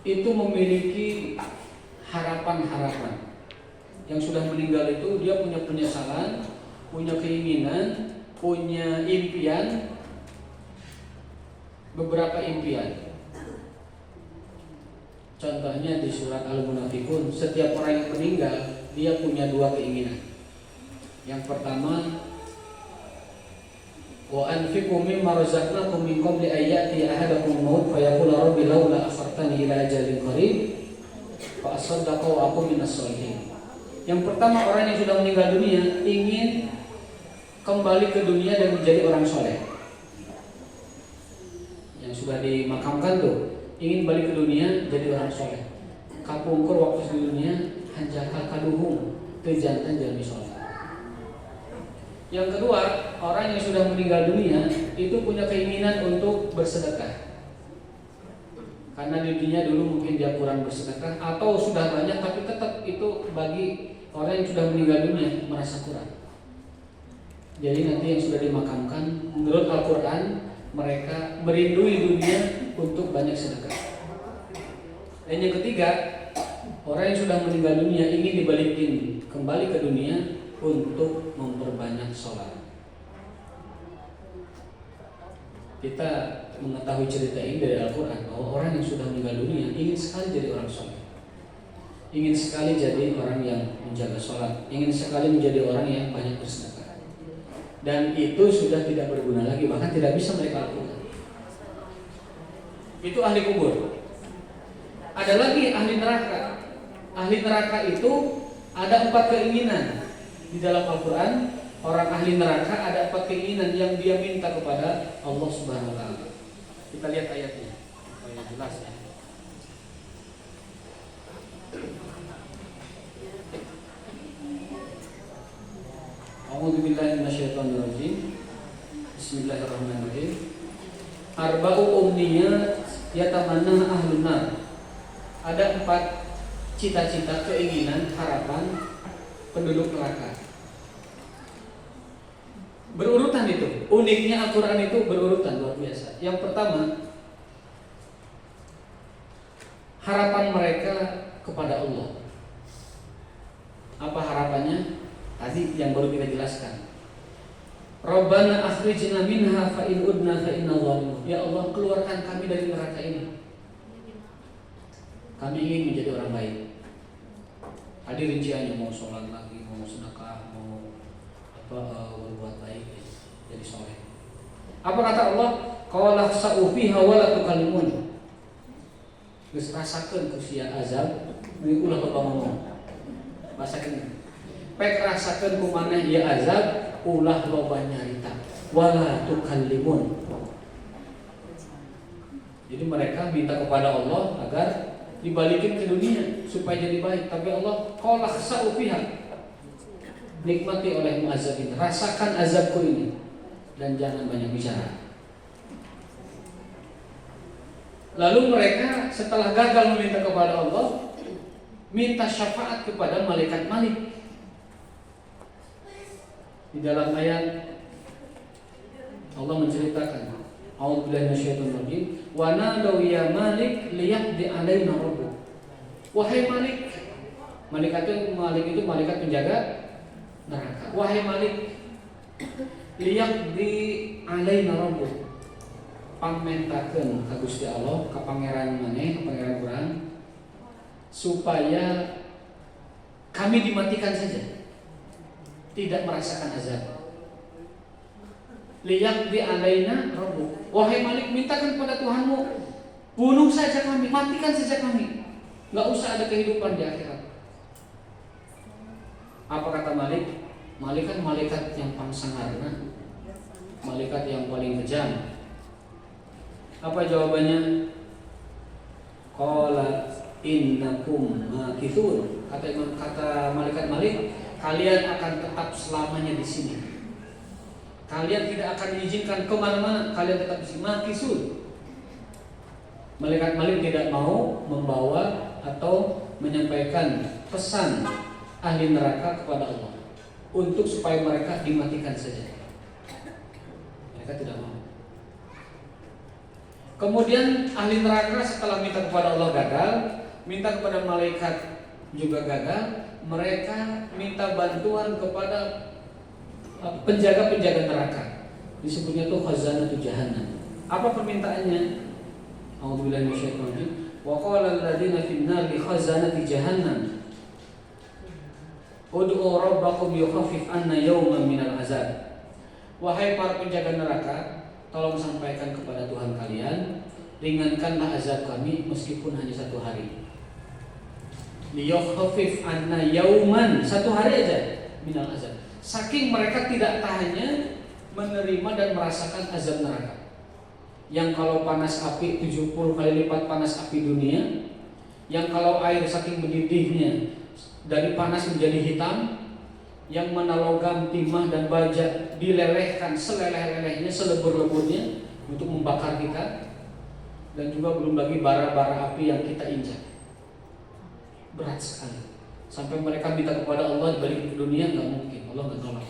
itu memiliki harapan-harapan. Yang sudah meninggal itu dia punya penyesalan, punya keinginan, punya impian, beberapa impian. Contohnya di surat Al-Munafiqun, setiap orang yang meninggal dia punya dua keinginan. Yang pertama, wa anfiqu mimma razaqnakum min qabli an ya'tiya ahadakumul maut fa yaqulu rabbi laula akhartani ila ajalin qarib fa asaddaqa wa akun minas sholihin. Yang pertama, orang yang sudah meninggal dunia ingin kembali ke dunia dan menjadi orang soleh. Yang sudah dimakamkan tuh ingin balik ke dunia jadi orang soleh. Kapungkur waktu di dunia hanjakal kaduhung kejantan jalmi soleh. Yang kedua, orang yang sudah meninggal dunia itu punya keinginan untuk bersedekah. Karena di dunia dulu mungkin dia kurang bersedekah atau sudah banyak, tapi tetap itu bagi orang yang sudah meninggal dunia merasa kurang. Jadi nanti yang sudah dimakamkan, menurut Al-Quran mereka merindui dunia untuk banyak sedekah. Dan yang ketiga, orang yang sudah meninggal dunia ingin dibalikin kembali ke dunia untuk memperbanyak sholat. Kita mengetahui cerita ini dari Al-Quran bahwa orang yang sudah meninggal dunia ingin sekali jadi orang sholat, ingin sekali jadi orang yang menjaga sholat, ingin sekali menjadi orang yang banyak bersedekah. Dan itu sudah tidak berguna lagi, bahkan tidak bisa mereka lakukan. Itu ahli kubur. Ada lagi ahli neraka. Ahli neraka itu ada 4 keinginan. Di dalam Al-Quran, orang ahli neraka ada 4 keinginan yang dia minta kepada Allah Subhanahu wa Ta'ala. Kita lihat ayatnya supaya jelas ya. A'udzu billahi minasyaitonir rajim. Bismillahirrahmanirrahim. Arba'u umniyat yatamanna ahlun nar. Ada 4 cita-cita, keinginan, harapan penduduk neraka. Berurutan itu. Uniknya Al-Quran itu berurutan, luar biasa. Yang pertama, harapan mereka kepada Allah. Apa harapannya? Tadi yang baru kita jelaskan. Rabbana akhrijna minha fa in udna fa inna zalimun. Ya Allah, keluarkan kami dari neraka ini. Kami ingin menjadi orang baik. Tadi rinciannya mau sholat lagi, mau sedekah, mau berbuat baik, jadi soleh. Apa kata Allah? Qala sa'ufiha wa la tukallimun. Geus rasakeun ku sia azab, deui ulah loba ngomong. Rasakeun. Pek rasakeun ku maneh ieu azab, ulah loba nyarita. Wa la tukallimun. Jadi mereka minta kepada Allah agar dibalikin ke dunia supaya jadi baik, tapi Allah qala khsa'u fiha, nikmati olehmu azab ini, rasakan azabku ini dan jangan banyak bicara. Lalu mereka setelah gagal meminta kepada Allah, minta syafaat kepada malaikat Malik. Di dalam ayat Allah menceritakan, a'udzubillahi minasyaitonir rajim, wa nadaw ya Malik liyaqdi alaina rabbuk. Wahai Malik, Malik itu malaikat penjaga neraka. Wahai Malik, liyaqdi alaina rabbuk. Pamentakeun ka Gusti Allah, ka pangeran maneh, ka pangeran urang, supaya kami dimatikan saja, tidak merasakan azab. Liyaqdi alaina rabbuk. Wahai Malik, mintakan kepada Tuhanmu, bunuh saja kami, matikan saja kami, nggak usah ada kehidupan di akhirat. Apa kata Malik? Malik kan malaikat yang pangsangarna, malaikat yang paling kejam. Apa jawabannya? Qala innakum makithun. Kata malaikat Malik, kalian akan tetap selamanya di sini. Kalian tidak akan diizinkan kemana-mana, kalian tetap di sini. Makisun. Malaikat Malik tidak mau membawa atau menyampaikan pesan ahli neraka kepada Allah untuk supaya mereka dimatikan saja. Mereka tidak mau. Kemudian ahli neraka setelah minta kepada Allah gagal, minta kepada malaikat juga gagal, mereka minta bantuan kepada penjaga-penjaga neraka. Disebutnya tuh khazanatu jahannam. Apa permintaannya? A'udzubillahi minasyaitonir rajim. Wa qala alladziina fin nari khazanati jahannam ud'u rabbakum yukhaffif 'anna yawman minal azab. Wahai para penjaga neraka, tolong sampaikan kepada Tuhan kalian, ringankanlah azab kami meskipun hanya 1 hari. Liyukhaffif 'anna yawman, 1 hari aja minal azab. Saking mereka tidak tahannya menerima dan merasakan azab neraka. Yang kalau panas api 70 kali lipat panas api dunia, yang kalau air saking mendidihnya dari panas menjadi hitam, yang mana logam, timah dan baja dilelehkan seleleh-lelehnya, selebur-leburnya untuk membakar kita, dan juga belum lagi bara-bara api yang kita injak. Berat sekali. Sampai mereka minta kepada Allah balik ke dunia, nggak mungkin, Allah nggak tolong.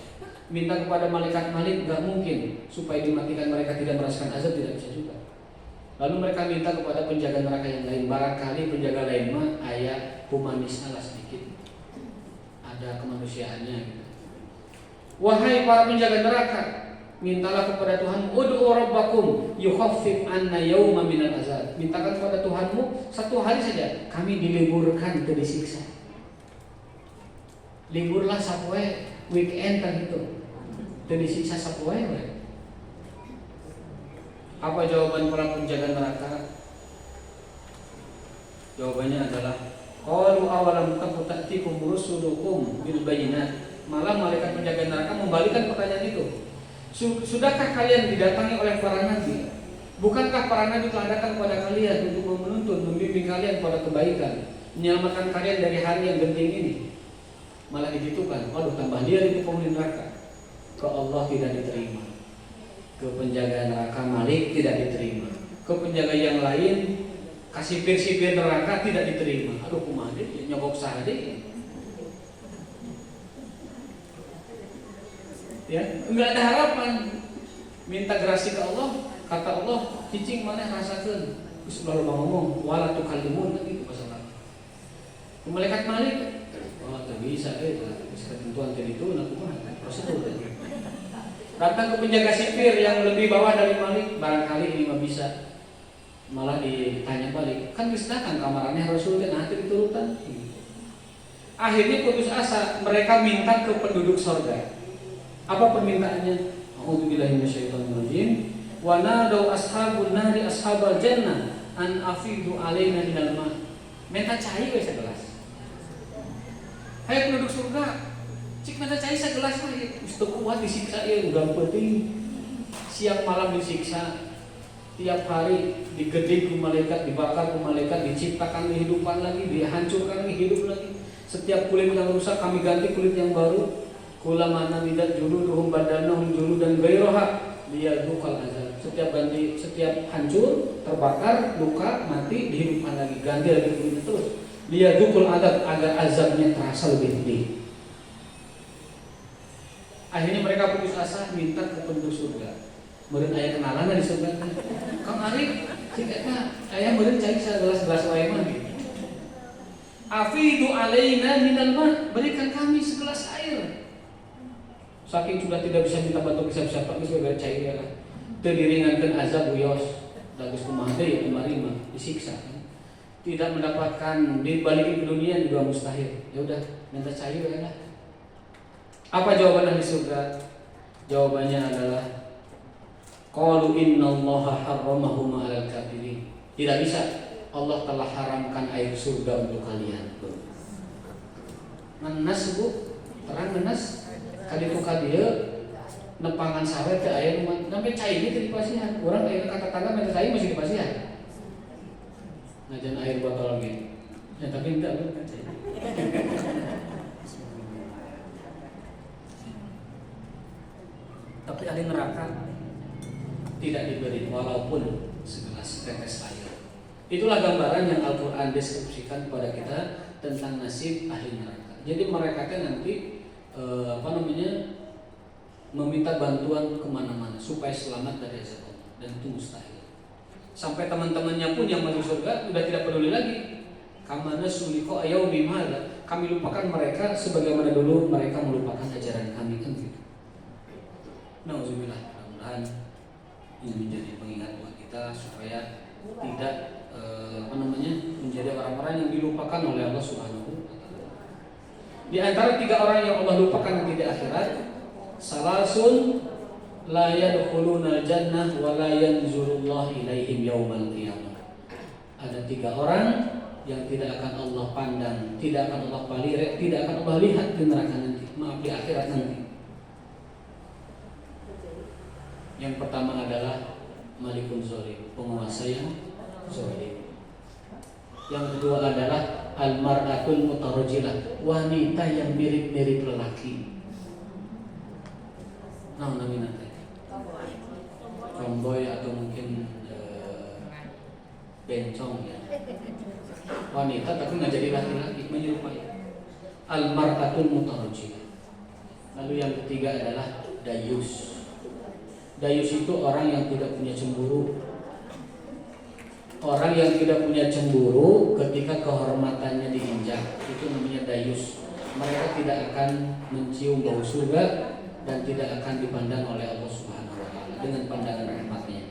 Minta kepada malaikat Malik, nggak mungkin, supaya dimatikan mereka tidak merasakan azab, tidak bisa juga. Lalu mereka minta kepada penjaga neraka yang lain, barangkali penjaga lain mah ayat humanisnya lah sedikit, ada kemanusiaannya gitu. Wahai para penjaga neraka, mintalah kepada Tuhan, ud'u rabbakum yukhaffif 'anna yawman minal azab. Mintakan kepada Tuhanmu 1 hari saja kami diliburkan ke disiksa. Liburlah sapoe weekend kan gitu. Teu disiksa sapoe we. Apa jawaban para penjaga neraka? Jawabannya adalah qalu awalam taku ta'tikum rusulukum bil bayyinat. Malah malaikat penjaga neraka membalikkan pertanyaan itu. Sudahkah kalian didatangi oleh para nabi? Bukankah para nabi telah datang kepada kalian untuk menuntun, membimbing kalian kepada kebaikan, menyelamatkan kalian dari hari yang genting ini? Malah digitukan. Waduh, tambah liar itu penghuni neraka. Ke Allah tidak diterima, ke penjaga neraka Malik tidak diterima, ke penjaga yang lain kasipir-sipir neraka tidak diterima. Aduh, kumaha deui nyogok saha deui. Ya, enggak ada harapan. Minta grasi ke Allah, kata Allah, cicing maneh rasakeun. Geus ulah loba ngomong, wala tukallimun gitu masalah. Malaikat Malik, oh teu bisa bisa ketentuan tadi itu nah kumaha prosedur tadi. Datang ke penjaga sipir yang lebih bawah dari Malik, barangkali ini mah bisa. Malah ditanya balik, kan geus datang kamarannya Rasul dan hati diturutan. Akhirnya putus asa, mereka minta ke penduduk surga. Apa permintaannya? A'udzubillahi minasyaitonir rajim. Wa nadau ashabun nari ashabal jannah an afidu alaina minal ma. Minta cai we segelas. Hai penduduk surga, cik minta cai segelas we. Geus teu kuat disiksa ieu udah penting. Siang malam disiksa. Tiap hari digedeng ku malaikat, dibakar ku malaikat, diciptakan kehidupan lagi, dihancurkan lagi, hidup lagi. Setiap kulit yang rusak kami ganti kulit yang baru. Kulamana tidak juluduhum badanahum juludan ghairoha liyadzuqal azab. Setiap hancur, terbakar, luka, mati, dihidupkan lagi, ganti lagi kulitnya terus. Liyadzuqal azab, agar azabnya terasa lebih pedih. Akhirnya mereka putus asa minta ke penduduk surga. Meureun aya kenalan di surga. Kang Arif, cik eta aya meureun cai sagelas-gelas wae mah gitu. Afidu alaina minal ma, berikan kami segelas air. Saking sudah tidak bisa minta bantu siapa-siapa, geus we cair ya lah. Teu diringankeun azab uyos. Da geus kumaha deui kemari mah disiksa. Tidak mendapatkan dibalikin ke dunia juga mustahil. Ya udah minta cair ya lah. Apa jawaban ahli surga? Jawabannya adalah qalu innallaha harramahuma 'alal kafirin. Tidak bisa. Allah telah haramkan air surga untuk kalian. Menas Bu, terang menas. Kaditu kadieu nepangan sawit teh aya nu sampai cai teh di pasihan. Urang aya kata tangga minta cai masih di pasihan. Ngajan air botol ge. Ya tapi enggak kan cai. Tapi ahli neraka tidak diberi walaupun segelas tetes air. Itulah gambaran yang Al-Qur'an deskripsikan kepada kita tentang nasib ahli neraka. Jadi mereka nanti meminta bantuan kemana-mana supaya selamat dari azab Allah, dan itu mustahil. Sampai teman-temannya pun yang masuk surga sudah tidak peduli lagi. Kamana suliko ayaumi mada. Kami lupakan mereka sebagaimana dulu mereka melupakan ajaran kami kan gitu. Nauzubillah. Mudah-mudahan ini menjadi pengingat buat kita supaya tidak menjadi orang-orang yang dilupakan oleh Allah Subhanahu wa taala. Di antara 3 orang yang Allah lupakan nanti di akhirat, salasun la yadkhuluna al-jannah wa la yanzurullahu ilaihim yaumal qiyamah. Ada 3 orang yang tidak akan Allah pandang, tidak akan Allah palire, tidak akan Allah lihat di neraka nanti, di akhirat nanti. Yang pertama adalah malikun zalim, penguasa yang zalim. Yang kedua adalah al-mar'atul mutarajjilah, wanita yang mirip-mirip lelaki. Nah, namanya tomboy atau mungkin bencong ya. Wanita tapi nggak jadi laki-laki, menyerupai. Al-mar'atul mutarajjilah. Lalu yang ketiga adalah dayus. Dayus itu orang yang tidak punya cemburu. Orang yang tidak punya cemburu ketika kehormatannya diinjak, itu namanya dayus. Mereka tidak akan mencium bau surga dan tidak akan dipandang oleh Allah Subhanahu wa taala dengan pandangan rahmatnya.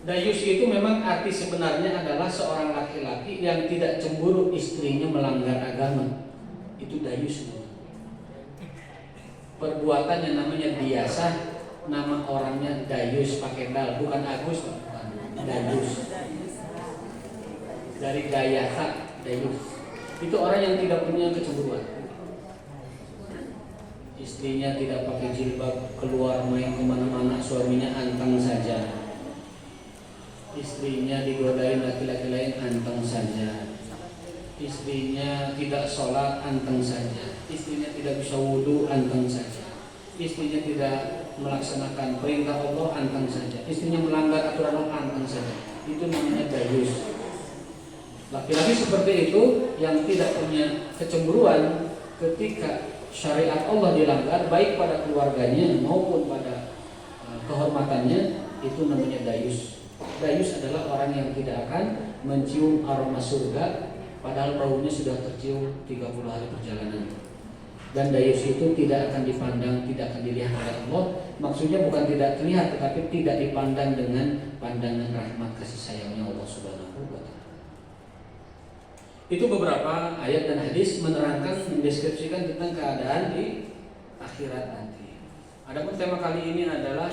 Dayus itu memang arti sebenarnya adalah seorang laki-laki yang tidak cemburu istrinya melanggar agama. Itu dayus. Perbuatannya namanya diasah, nama orangnya Dayus pakai dal, bukan Agus, Dayus. Dari Dayasa, Dayus. Itu orang yang tidak punya kecemburuan. Istrinya tidak pakai jilbab, keluar main kemana-mana, suaminya anteng saja. Istrinya digodain laki-laki lain, anteng saja. Istrinya tidak sholat, anteng saja. Istrinya tidak bisa wudhu, anteng saja. Istrinya tidak melaksanakan perintah Allah, anteng saja. Istrinya melanggar aturan Allah, anteng saja. Itu namanya dayus. Laki-laki seperti itu yang tidak punya kecemburuan ketika syariat Allah dilanggar, baik pada keluarganya maupun pada kehormatannya, itu namanya dayus. Dayus adalah orang yang tidak akan mencium aroma surga padahal baunya sudah tercium 30 hari perjalanan. Dan dayus itu tidak akan dipandang, tidak akan dilihat oleh Allah. Maksudnya bukan tidak terlihat, tetapi tidak dipandang dengan pandangan rahmat kasih sayangnya Allah Subhanahu wa taala. Itu beberapa ayat dan hadis menerangkan, mendeskripsikan tentang keadaan di akhirat nanti. Adapun tema kali ini adalah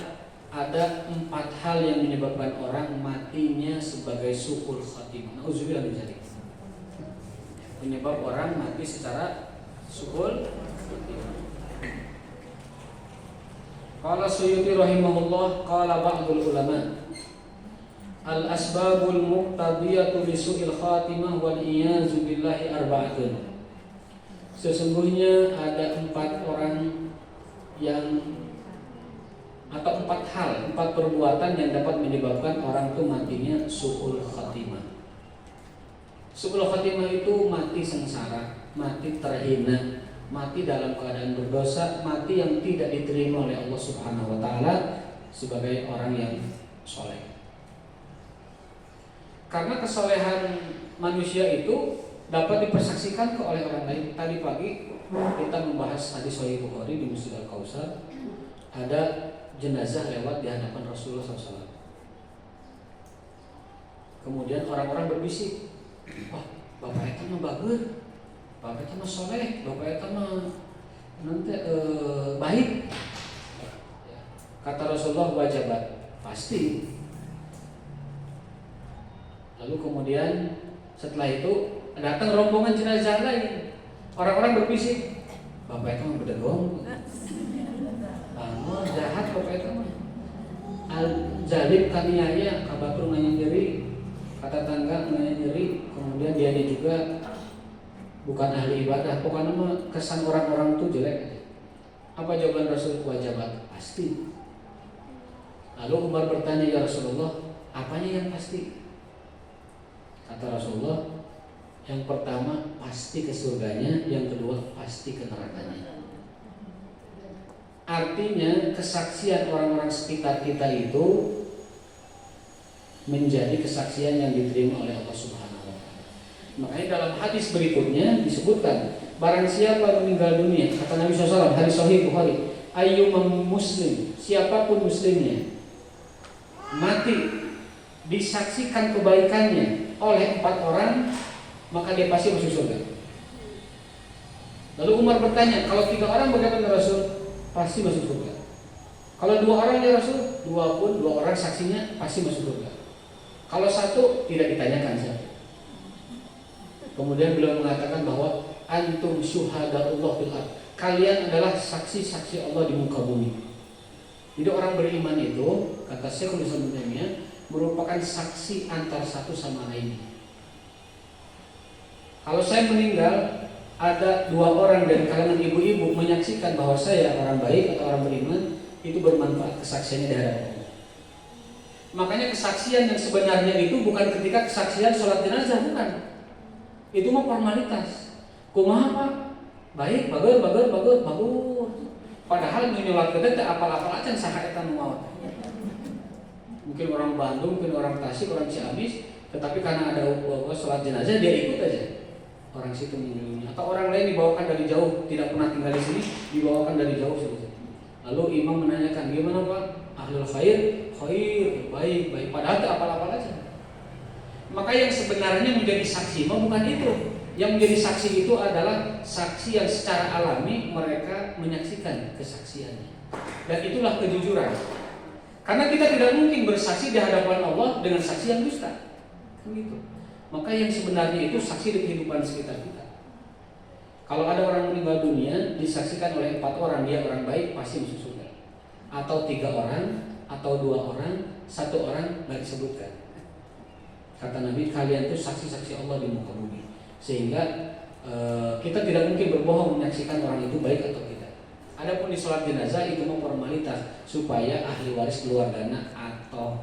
ada 4 hal yang menyebabkan orang matinya sebagai su'ul khatimah. Nauzubillah min dzalik. Penyebab orang mati secara su'ul khatimah. Qala Suyuti rahimahullah, qala ba'dul ulama, al-asbabul muqtadiyatu li su'il khatimah wal iyazu billahi arba'atun. Sesungguhnya ada 4 orang yang, atau 4 hal, 4 perbuatan yang dapat menyebabkan orang itu matinya su'ul khatimah. Su'ul khatimah itu mati sengsara, mati terhina, mati dalam keadaan berdosa, mati yang tidak diterima oleh Allah Subhanahu wa taala sebagai orang yang soleh. Karena kesolehan manusia itu dapat dipersaksikan oleh orang lain. Tadi pagi kita membahas hadis Sahih Bukhari di Masjid Al-Kautsar, ada jenazah lewat di hadapan Rasulullah SAW. Kemudian orang-orang berbisik, wah, bapak itu mah bagus, bapak itu mah soleh, bapak itu mah nanti baik. Kata Rasulullah, wajabat, pasti. Lalu kemudian setelah itu datang rombongan jenazah lain. Orang-orang berbisik, bapak itu mah bedegong, jahat bapak itu mah. Al-zalim kaniaya, kabatur nanya nyeri, kata tangga nanya nyeri, kemudian dia juga bukan ahli ibadah. Pokoknya mah kesan orang-orang itu jelek. Apa jawaban Rasul? Wajabat, pasti. Lalu Umar bertanya, ya Rasulullah, apanya yang pasti? Kata Rasulullah, yang pertama pasti ke surganya, yang kedua pasti ke nerakanya. Artinya kesaksian orang-orang sekitar kita itu menjadi kesaksian yang diterima oleh Allah Subhanahu wa taala. Makanya dalam hadis berikutnya disebutkan, barang siapa meninggal dunia, kata Nabi SAW, hadis sahih Bukhari, ayyumam muslim, siapapun muslimnya mati disaksikan kebaikannya oleh 4 orang, maka dia pasti masuk surga. Lalu Umar bertanya, kalau 3 orang bagaimana Rasul? Pasti masuk surga. Kalau 2 orang ya Rasul? 2 orang saksinya pasti masuk surga. Kalau 1 tidak ditanyakan siapa. Kemudian beliau mengatakan bahwa antum syuhadaullah fil ardh. Kalian adalah saksi-saksi Allah di muka bumi. Jadi orang beriman itu, kata Syekhul Islam Ibnu Taimiyah, merupakan saksi antar satu sama lainnya. Kalau saya meninggal, ada 2 orang dari kalangan ibu-ibu menyaksikan bahwa saya orang baik atau orang beriman, itu bermanfaat kesaksiannya di hadapan Allah. Makanya kesaksian yang sebenarnya itu bukan ketika kesaksian sholat jenazah, bukan. Itu mah formalitas. Kumaha Pak? Baik, bagus. Padahal nyolot gede teh apal-apal acan saha eta nu maot. Mungkin orang Bandung, mungkin orang Tasik, orang Ciamis, tetapi karena ada sholat jenazah dia ikut aja. Orang situ meninggalnya. Atau orang lain dibawakan dari jauh, tidak pernah tinggal di sini, dibawakan dari jauh saja. Lalu imam menanyakan, gimana Pak? Ahlul khair, baik. Padahal itu apal-apal aja. Maka yang sebenarnya menjadi saksi bukan itu. Yang menjadi saksi itu adalah saksi yang secara alami mereka menyaksikan kesaksiannya. Dan itulah kejujuran. Karena kita tidak mungkin bersaksi di hadapan Allah dengan saksi yang dusta. Begitu. Maka yang sebenarnya itu saksi di kehidupan sekitar kita. Kalau ada orang meninggal dunia disaksikan oleh 4 orang, dia orang baik, pasti masuk surga. Atau 3 orang, atau 2 orang, 1 orang nggak disebutkan. Kata Nabi, kalian itu saksi-saksi Allah di muka bumi. Sehingga kita tidak mungkin berbohong menyaksikan orang itu baik atau tidak. Adapun di sholat jenazah itu mau formalitas supaya ahli waris keluarganya atau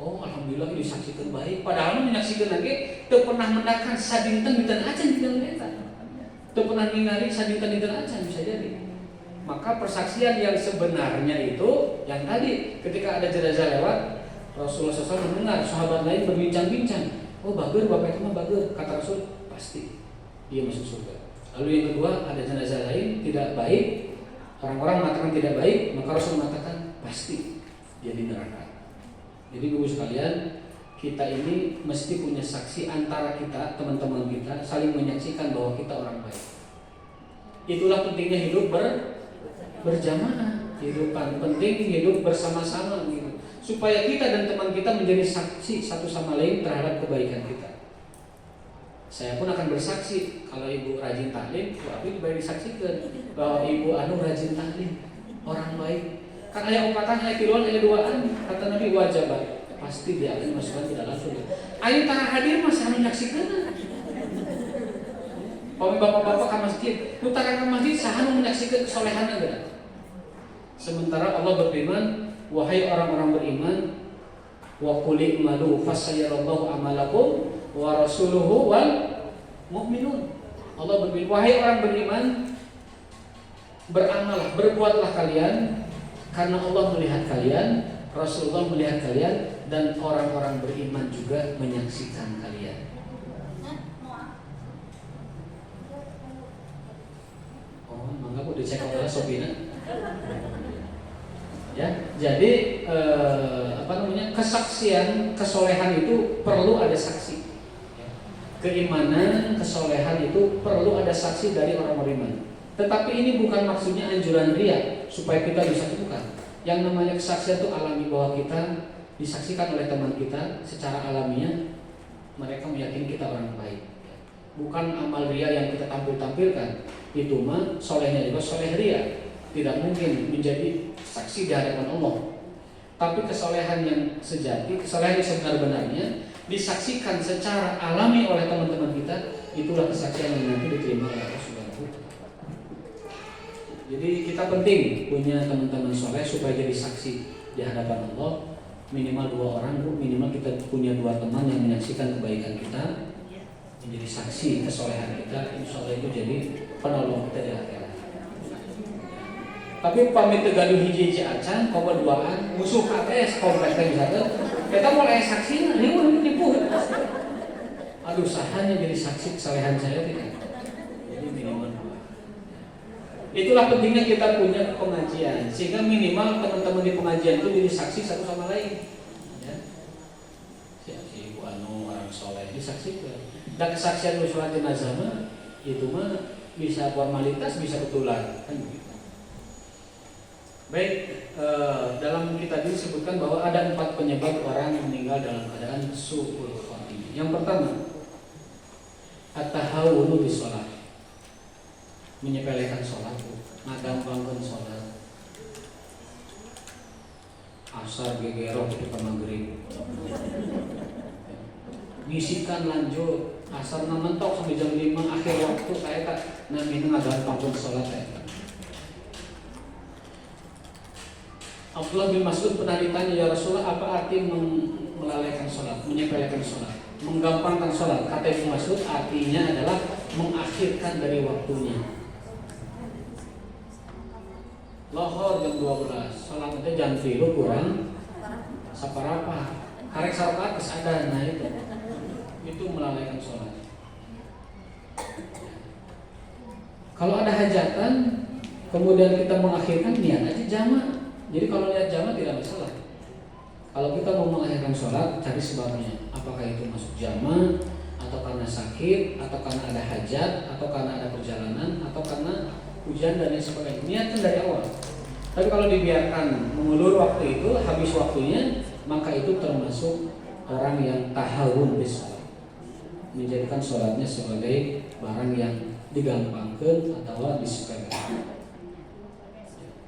alhamdulillah disaksikan baik. Padahal menyaksikan lagi teu pernah mendakan sadinten dinten acan di dalam eta. Teu pernah ningali sadinten dinten acan bisa jadi. Maka persaksian yang sebenarnya itu yang tadi ketika ada jenazah lewat, Rasulullah SAW mendengar sahabat lain berbincang-bincang. Oh bagus, bapak itu mah bagus. Kata Rasul, pasti dia masuk surga. Lalu yang kedua, ada jenazah lain tidak baik, orang-orang mengatakan tidak baik, maka Rasul mengatakan pasti dia di neraka. Jadi Bapak sekalian, kita ini mesti punya saksi antara kita, teman-teman kita, saling menyaksikan bahwa kita orang baik. Itulah pentingnya hidup berjamaah, kehidupan penting hidup bersama-sama gitu. Supaya kita dan teman kita menjadi saksi satu sama lain terhadap kebaikan kita. Saya pun akan bersaksi kalau ibu rajin taklim, tapi dibayar disaksikan bahwa ibu anu rajin taklim, orang baik. Kan ayat upatan, ayat tiluan, ayat duaan, kata Nabi wajib pasti dia akan masukkan tidak langsung. Ayo tara hadir mas anu menyaksikan. Pami bapak-bapak ke masjid, putaran ke masjid sahanu menyaksikan kesolehan enggak. Sementara Allah berfirman, wahai orang-orang beriman, wa qul i'malu fasayyarallahu amalakum wa rasuluhu wal mu'minun. Allah berfirman, wahai orang beriman, beramallah, berbuatlah kalian karena Allah melihat kalian, Rasulullah melihat kalian, dan orang-orang beriman juga menyaksikan kalian. Oh, mangga kok dicek oleh Sopina. Ya, jadi kesaksian kesolehan itu perlu ada saksi. Keimanan, kesolehan itu perlu ada saksi dari orang beriman. Tetapi ini bukan maksudnya anjuran riya supaya kita bisa bukan. Yang namanya kesaksian itu alami, bahwa kita disaksikan oleh teman kita secara alamiah, mereka meyakini kita orang baik. Bukan amal riya yang kita tampilkan. Itu mah solehnya juga soleh riya. Tidak mungkin menjadi saksi di hadapan Allah. Tapi kesolehan yang sejati, kesolehan yang sebenar-benarnya disaksikan secara alami oleh teman-teman kita, itulah kesaksian yang nanti diterima oleh Allah Subhanahu wa taala. Jadi kita penting punya teman-teman soleh supaya jadi saksi di hadapan Allah. Minimal 2 orang, minimal kita punya 2 teman yang menyaksikan kebaikan kita, menjadi saksi kesolehan kita. Insya Allah itu jadi penolong kita di akhirat. Tapi pamit tegaduh hiji-hiji acan, koma duaan, musuh KTS kompleks teh misalkan, kita mulai saksi, nipu. Aduh, sahanya jadi saksi kesalahan saya tidak. Jadi minimal dua. Itulah pentingnya kita punya pengajian, sehingga minimal teman-teman di pengajian itu jadi saksi satu sama lain. Ya. Si Ibu Anu orang soleh disaksikan. Dan kesaksian sholat jenazah mah itu mah bisa formalitas, bisa betulan, kan begitu. Baik, dalam kitab ini disebutkan bahwa ada 4 penyebab orang meninggal dalam keadaan su'ul khotimah. Yang pertama, at-tahawunu bis shalah, menyepelekan sholat, ngagampangkeun sholat. Asar gegerok ketika maghrib, ngisikan lanjut, asar mentok sampai jam 5 akhir waktu saya tak namanya ngagampangkeun sholat ya. Abdullah bin Mas'ud pernah ditanya, ya Rasulullah, apa arti melalaikan sholat, menyepelekan sholat, menggampangkan sholat? Kata Ibnu Mas'ud, artinya adalah mengakhirkan dari waktunya. Lohor jam 12, sholat itu jam 3 kurang saparapa, karek salat kesadaan, nah itu melalaikan sholat. Kalau ada hajatan, kemudian kita mengakhirkan, niat aja jamak. Jadi kalau lihat jamaah tidak masalah. Kalau kita mau mengakhirkan sholat, cari sebabnya. Apakah itu masuk jamaah, atau karena sakit, atau karena ada hajat, atau karena ada perjalanan, atau karena hujan dan lain sebagainya. Niatkan dari awal. Tapi kalau dibiarkan mengulur waktu itu, habis waktunya, maka itu termasuk orang yang tahawun bis sholat, menjadikan sholatnya sebagai barang yang digampangkan atau disepelekan.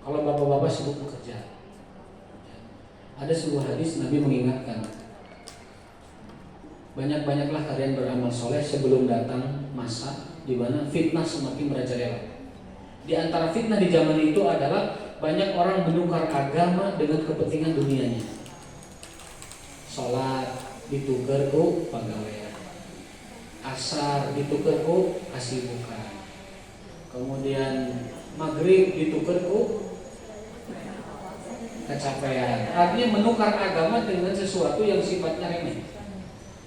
Kalau bapak-bapak sibuk bekerja, ada sebuah hadis Nabi mengingatkan, banyak-banyaklah kalian beramal soleh sebelum datang masa di mana fitnah semakin merajalela. Di antara fitnah di zaman itu adalah banyak orang menukar agama dengan kepentingan dunianya. Sholat ditukar ku pegawaian, asar ditukar ku kasibukan, kemudian maghrib ditukar ku kecapean. Artinya menukar agama dengan sesuatu yang sifatnya remeh.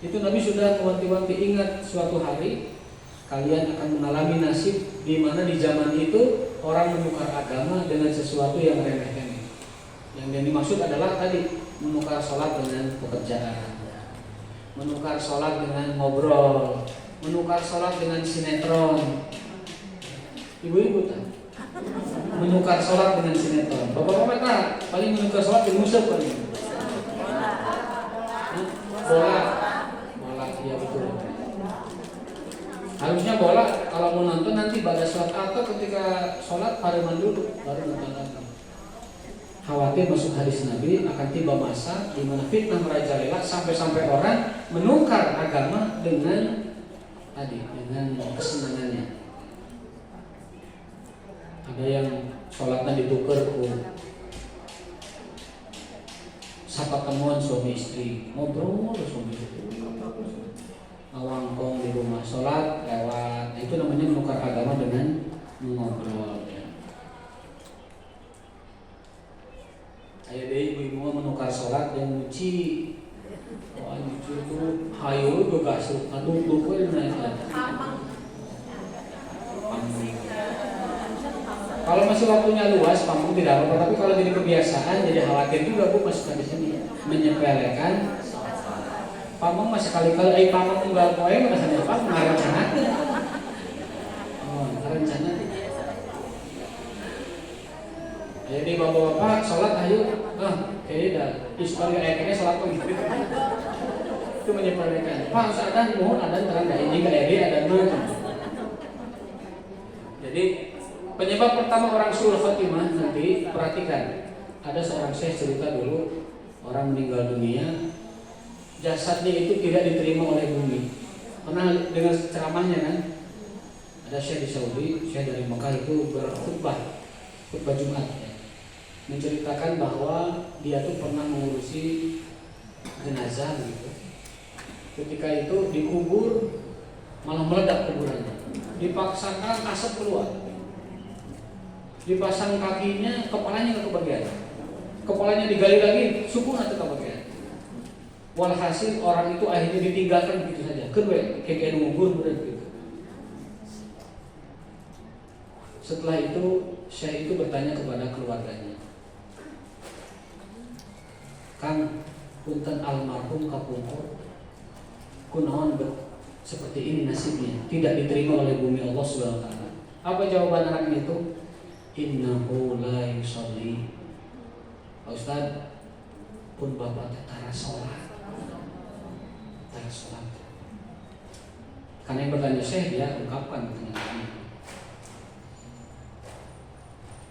Itu Nabi sudah mewanti-wanti, ingat suatu hari kalian akan mengalami nasib di mana di zaman itu orang menukar agama dengan sesuatu yang remeh-temeh. Yang dimaksud adalah tadi menukar sholat dengan pekerjaan, menukar sholat dengan ngobrol, menukar sholat dengan sinetron. Ibu-ibu tak? Menukar sholat dengan sinetron. Bapak-bapak tak? Paling menukar sholat dengan musab paling. Bola, iya betul. Harusnya bola kalau mau nonton nanti pada sholat atau ketika sholat pareman dulu baru nonton lagi. Khawatir masuk hadis Nabi akan tiba masa di mana fitnah merajalela sampai-sampai orang menukar agama dengan tadi, dengan kesenangannya. Ada yang sholatnya ditukar ku sapa temuan suami istri, ngobrol suami istri, ngawangkong di rumah, sholat lewat. Itu namanya menukar agama dengan mengobrol ya. Ayo deh ibu-ibu menukar sholat dan nyuci. Wah nyuci itu hayu juga gasuk, aduk-aduk aja naik. Kalau masih waktunya luas, pamung tidak apa-apa. Tapi kalau jadi kebiasaan, jadi khawatir juga bu masukkan di sini menyepelekan. Pamung masih kali-kali, pamung tunggal poe merasa apa? Rencana. Oh, rencana. Jadi bapak-bapak sholat ayo, kayaknya dah istri kayaknya sholat pun gitu. Itu menyepelekan. Pak seadan mohon ada terang dah ini kayak ada nol. Jadi penyebab pertama orang su'ul khotimah nanti perhatikan. Ada seorang syekh cerita dulu, orang meninggal dunia, jasadnya itu tidak diterima oleh bumi. Pernah dengar ceramahnya kan? Ada syekh di Saudi, syekh dari Mekah itu berkhutbah Jumat ya, menceritakan bahwa dia tuh pernah mengurusi jenazah gitu. Ketika itu dikubur malah meledak kuburannya, dipaksakan asap keluar. dipasang kakinya, kepalanya nggak kebagian, kepalanya digali lagi, sukunya tetap kebagian. Walhasil orang itu akhirnya ditinggalkan begitu saja. Kedua, kayak ngubur gitu. Setelah itu, Syekh itu bertanya kepada keluarganya, Kang, punten almarhum kapungkur, kunaon seperti ini nasibnya, tidak diterima oleh bumi Allah Subhanahu wa taala. Apa jawaban anak itu? Innahu la yusalli. Pak Ustaz, pun bapak tara sholat. Karena yang bertanya Syekh, dia ungkapkan pertanyaan.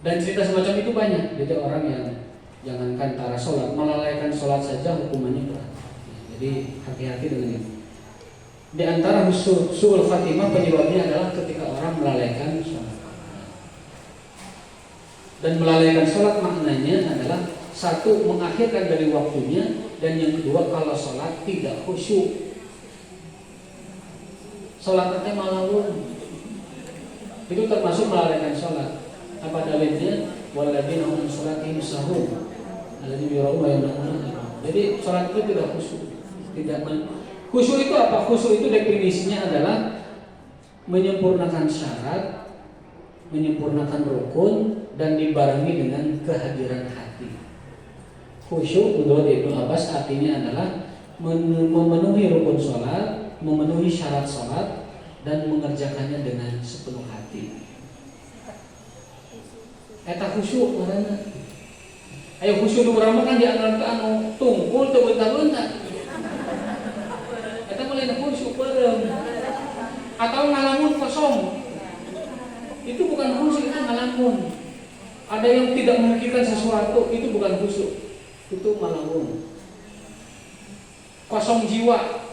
Dan cerita semacam itu banyak. Jadi orang yang jangankan tara sholat, melalaikan sholat saja hukumannya berat. Jadi hati-hati dengan itu. Di antara su'ul khatimah penyebabnya adalah ketika orang melalaikan sholat. Dan melalaikan sholat maknanya adalah satu, mengakhirkan dari waktunya, dan yang kedua, kalau sholat tidak khusyuk. Sholat nanti malawun, itu termasuk melalaikan sholat. Apa dalilnya? Walladzina hum an sholatihim sahun, alladzina yura'una wa yamna'una. Jadi sholat itu tidak khusyuk. Khusyuk itu apa? Khusyuk itu definisinya adalah menyempurnakan syarat, menyempurnakan rukun, dan dibarengi dengan kehadiran hati. Khusyuk menurut Ibnu Abbas artinya adalah memenuhi rukun sholat, memenuhi syarat sholat, dan mengerjakannya dengan sepenuh hati. Eta khusyuk karena ayo khusyuk nu urang kan dianggap anu tungkul teu bentar-bentar. Eta mulai khusyuk bareng. Atau ngalamun kosong. Itu bukan khusyuk, itu ngalamun. Ada yang tidak memikirkan sesuatu, itu bukan khusyuk. Itu ngalamun. Kosong jiwa.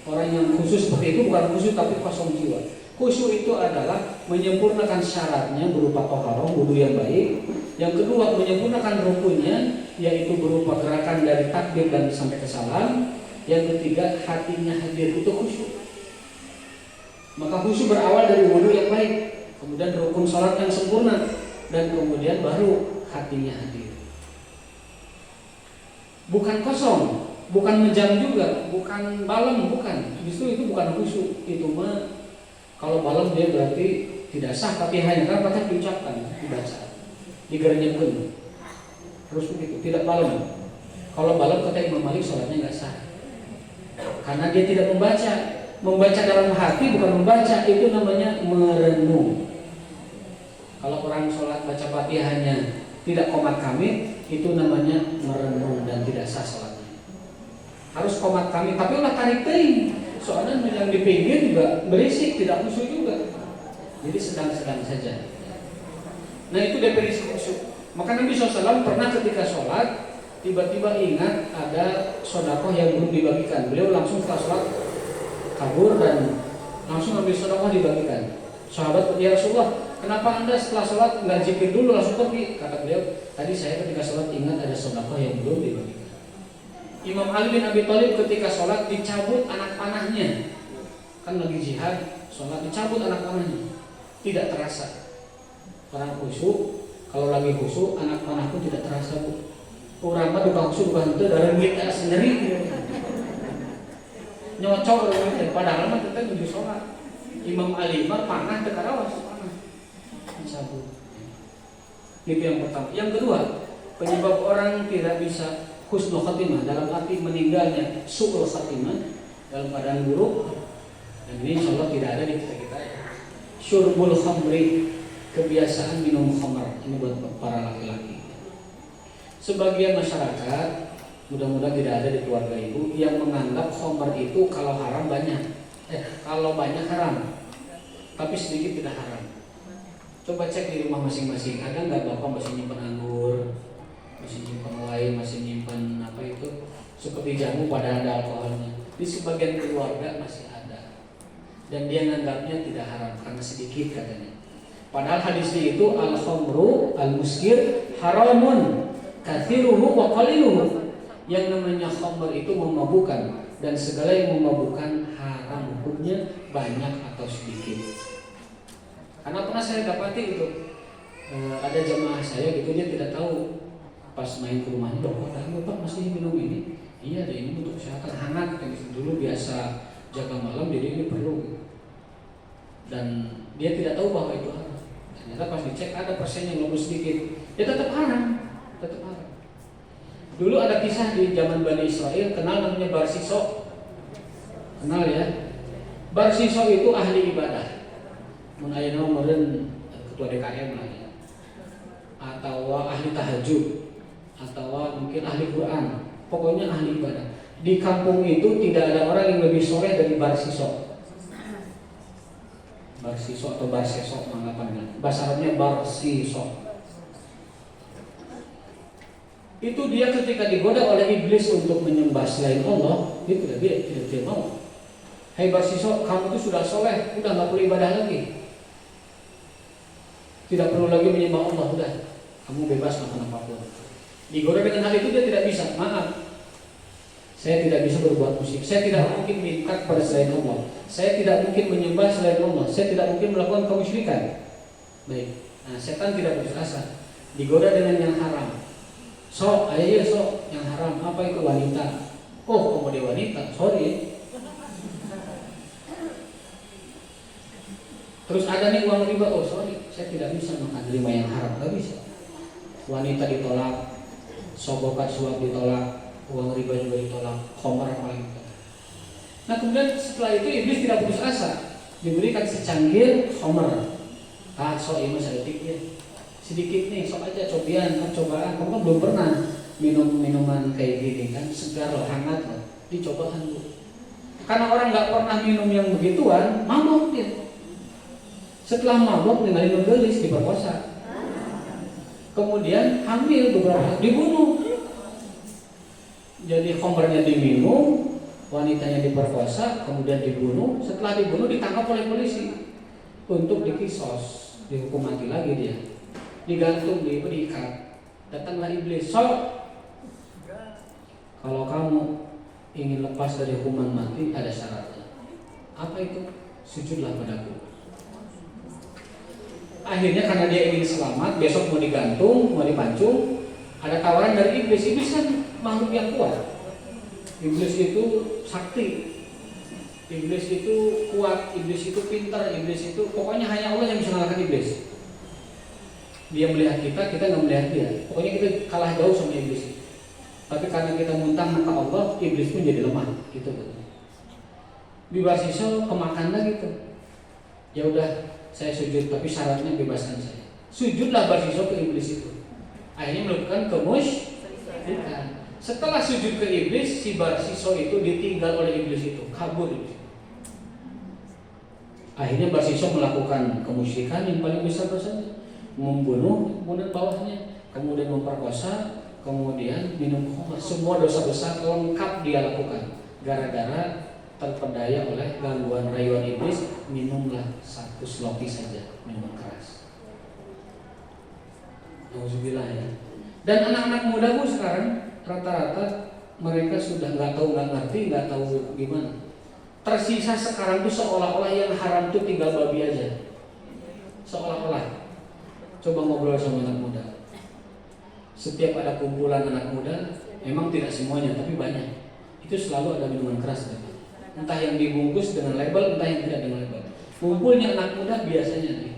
Orang yang khusyuk seperti itu bukan khusyuk tapi kosong jiwa. Khusyuk itu adalah menyempurnakan syaratnya berupa taharah, wudu yang baik. Yang kedua, menyempurnakan rukunnya, yaitu berupa gerakan dari takbir dan sampai ke salam. Yang ketiga, hatinya hadir, itu khusyuk. Maka khusyuk berawal dari wudu yang baik, kemudian rukun salat yang sempurna, dan kemudian baru hatinya hadir. Bukan kosong, bukan menjam juga, bukan balem, bukan. Justru itu bukan khusyuk. Itu mah kalau balem dia berarti tidak sah, tapi hanya kata diucapkan, dibaca, digerenyepkeun. Terus begitu, tidak balem. Kalau balem kata Imam Malik sholatnya nggak sah, karena dia tidak membaca. Membaca dalam hati bukan membaca, itu namanya merenung. Kalau orang sholat baca Fatihahnya tidak qomat kamit, itu namanya merenung dan tidak sah sholatnya. Harus qomat kamit, tapi ulah tarik teuing. Soalnya yang di pinggir juga berisik, tidak khusyuk juga. Jadi sedang-sedang saja. Nah itu definisi khusyuk. Maka Nabi SAW pernah ketika sholat tiba-tiba ingat ada sedekah yang belum dibagikan. Beliau langsung setelah sholat kabur dan langsung ambil sedekah dibagikan. Sahabat, ya Rasulullah, kenapa anda setelah sholat nggak zikir dulu langsung pergi? Kata beliau, tadi saya ketika sholat ingat ada sedekah yang belum dibagikan. Imam Ali bin Abi Thalib ketika sholat dicabut anak panahnya, kan lagi jihad, sholat dicabut anak panahnya, tidak terasa. Orang khusyuk, kalau lagi khusyuk anak panah pun tidak terasa. Orang mah duka khusyuk bukan itu dari kita sendiri, nyocok dari padahal mah kita menuju sholat. Imam Ali mah panah tekarawas panah dicabut. Itu yang pertama. Yang kedua, penyebab orang tidak bisa husnul khatimah dalam arti meninggalnya su'ul khatimah dalam keadaan buruk, dan ini insyaallah tidak ada di kita ya. Syurbul khamri, kebiasaan minum khamar, ini buat para laki-laki. Sebagian masyarakat, mudah-mudahan tidak ada di keluarga ibu yang menganggap khamar itu kalau haram banyak, kalau banyak haram, tapi sedikit tidak haram. Coba cek di rumah masing-masing, ada nggak bapak masih nyimpan anggur, masih nyimpan wine, masih nyimpan apa itu seperti jamu pada ada alkoholnya. Di sebagian keluarga masih ada, dan dia menganggapnya tidak haram karena sedikit katanya. Padahal hadisnya itu al-khamru al-muskir haramun kathiruhu wa qaliluhu. Yang namanya khamr itu memabukkan, dan segala yang memabukkan haram hukumnya, banyak atau sedikit. Karena pernah saya dapati itu ada jamaah saya gitu, dia tidak tahu, pas main ke rumahnya, Bapak masih minum ini? Iya deh, ini untuk kesehatan, hangat. Dulu biasa jaga malam, jadi ini perlu. Dan dia tidak tahu bahwa itu haram. Ternyata pas dicek ada persen yang lebih sedikit, ya tetap haram. Dulu ada kisah di zaman Bani Israel, kenal namanya Barsiso. Kenal ya? Barsiso itu ahli ibadah. Mun aya meureun ketua DKM lah ya. Atau ahli tahajud, atau mungkin ahli Quran. Pokoknya ahli ibadah. Di kampung itu tidak ada orang yang lebih soleh dari Barsiso. Barsiso atau Barseso, manggapan bahasa Arabnya Barsiso. Itu dia ketika digoda oleh iblis untuk menyembah selain Allah, dia tidak mau. Hai Barsiso, kamu itu sudah soleh, udah nggak perlu ibadah lagi, tidak perlu lagi menyembah Allah, udah kamu bebas melakukan apapun. Digoda dengan hal itu dia tidak bisa. Maaf, saya tidak bisa berbuat musik, saya tidak mungkin minta kepada selain Allah, saya tidak mungkin menyembah selain Allah, saya tidak mungkin melakukan kemusyrikan. Baik, nah setan tidak putus asa, digoda dengan yang haram. Sok, ayo sok yang haram. Apa itu? Wanita. Oh, kamu dia wanita, sorry. Terus ada nih uang riba, oh sorry, saya tidak bisa makan riba yang haram, gak bisa. Wanita ditolak, sogokat suap ditolak, uang riba juga ditolak, khamar paling ditolak. Nah kemudian setelah itu iblis tidak putus asa, diberikan secangkir khamar. So ini sedikit nih, sok aja cobaan, kamu kan belum pernah minum minuman kayak gini kan, segar loh, hangat loh, dicobakan dulu. Karena orang nggak pernah minum yang begituan, mabok dia. Setelah mabok ninggalin gelis, diperkosa, kemudian hamil beberapa, dibunuh. Jadi khamrnya diminum, wanitanya diperkosa, kemudian dibunuh. Setelah dibunuh ditangkap oleh polisi untuk dikisos, dihukum mati lagi dia, digantung, diikat. Datanglah iblis, kalau kamu ingin lepas dari hukuman mati ada syaratnya. Apa itu? Sujudlah padaku. Akhirnya karena dia ingin selamat, besok mau digantung, mau dipancung, ada tawaran dari iblis. Iblis kan makhluk yang kuat. Iblis itu sakti, iblis itu kuat, iblis itu pintar, iblis itu pokoknya hanya Allah yang bisa mengalahkan iblis. Dia melihat kita nggak melihat dia. Pokoknya kita kalah jauh sama iblis. Tapi karena kita muntah maka Allah, iblis pun jadi lemah. Gitu betul. Di Barsiso kemakan lagi tuh. Ya udah, saya sujud, tapi syaratnya bebaskan saya. Sujudlah Barsiso ke iblis itu. Akhirnya melakukan kemusyrikan. Setelah sujud ke iblis, si Barsiso itu ditinggal oleh iblis itu, kabur iblis. Akhirnya Barsiso melakukan kemusyrikan yang paling besar dosanya, membunuh kemudian bawahnya, kemudian memperkosa, kemudian minum khamr. Semua dosa besar lengkap dia lakukan gara-gara terpedaya oleh gangguan rayuan iblis. Minumlah 1 sloki saja minuman keras. Alhamdulillah ya. Dan anak-anak muda bu sekarang rata-rata mereka sudah nggak ngerti, nggak tahu gimana. Tersisa sekarang tuh seolah-olah yang haram tuh tinggal babi aja. Seolah-olah. Coba ngobrol sama anak muda. Setiap ada kumpulan anak muda, memang tidak semuanya tapi banyak, itu selalu ada minuman keras. Entah yang dibungkus dengan label, entah yang tidak dengan label. Kumpulnya anak muda biasanya nih,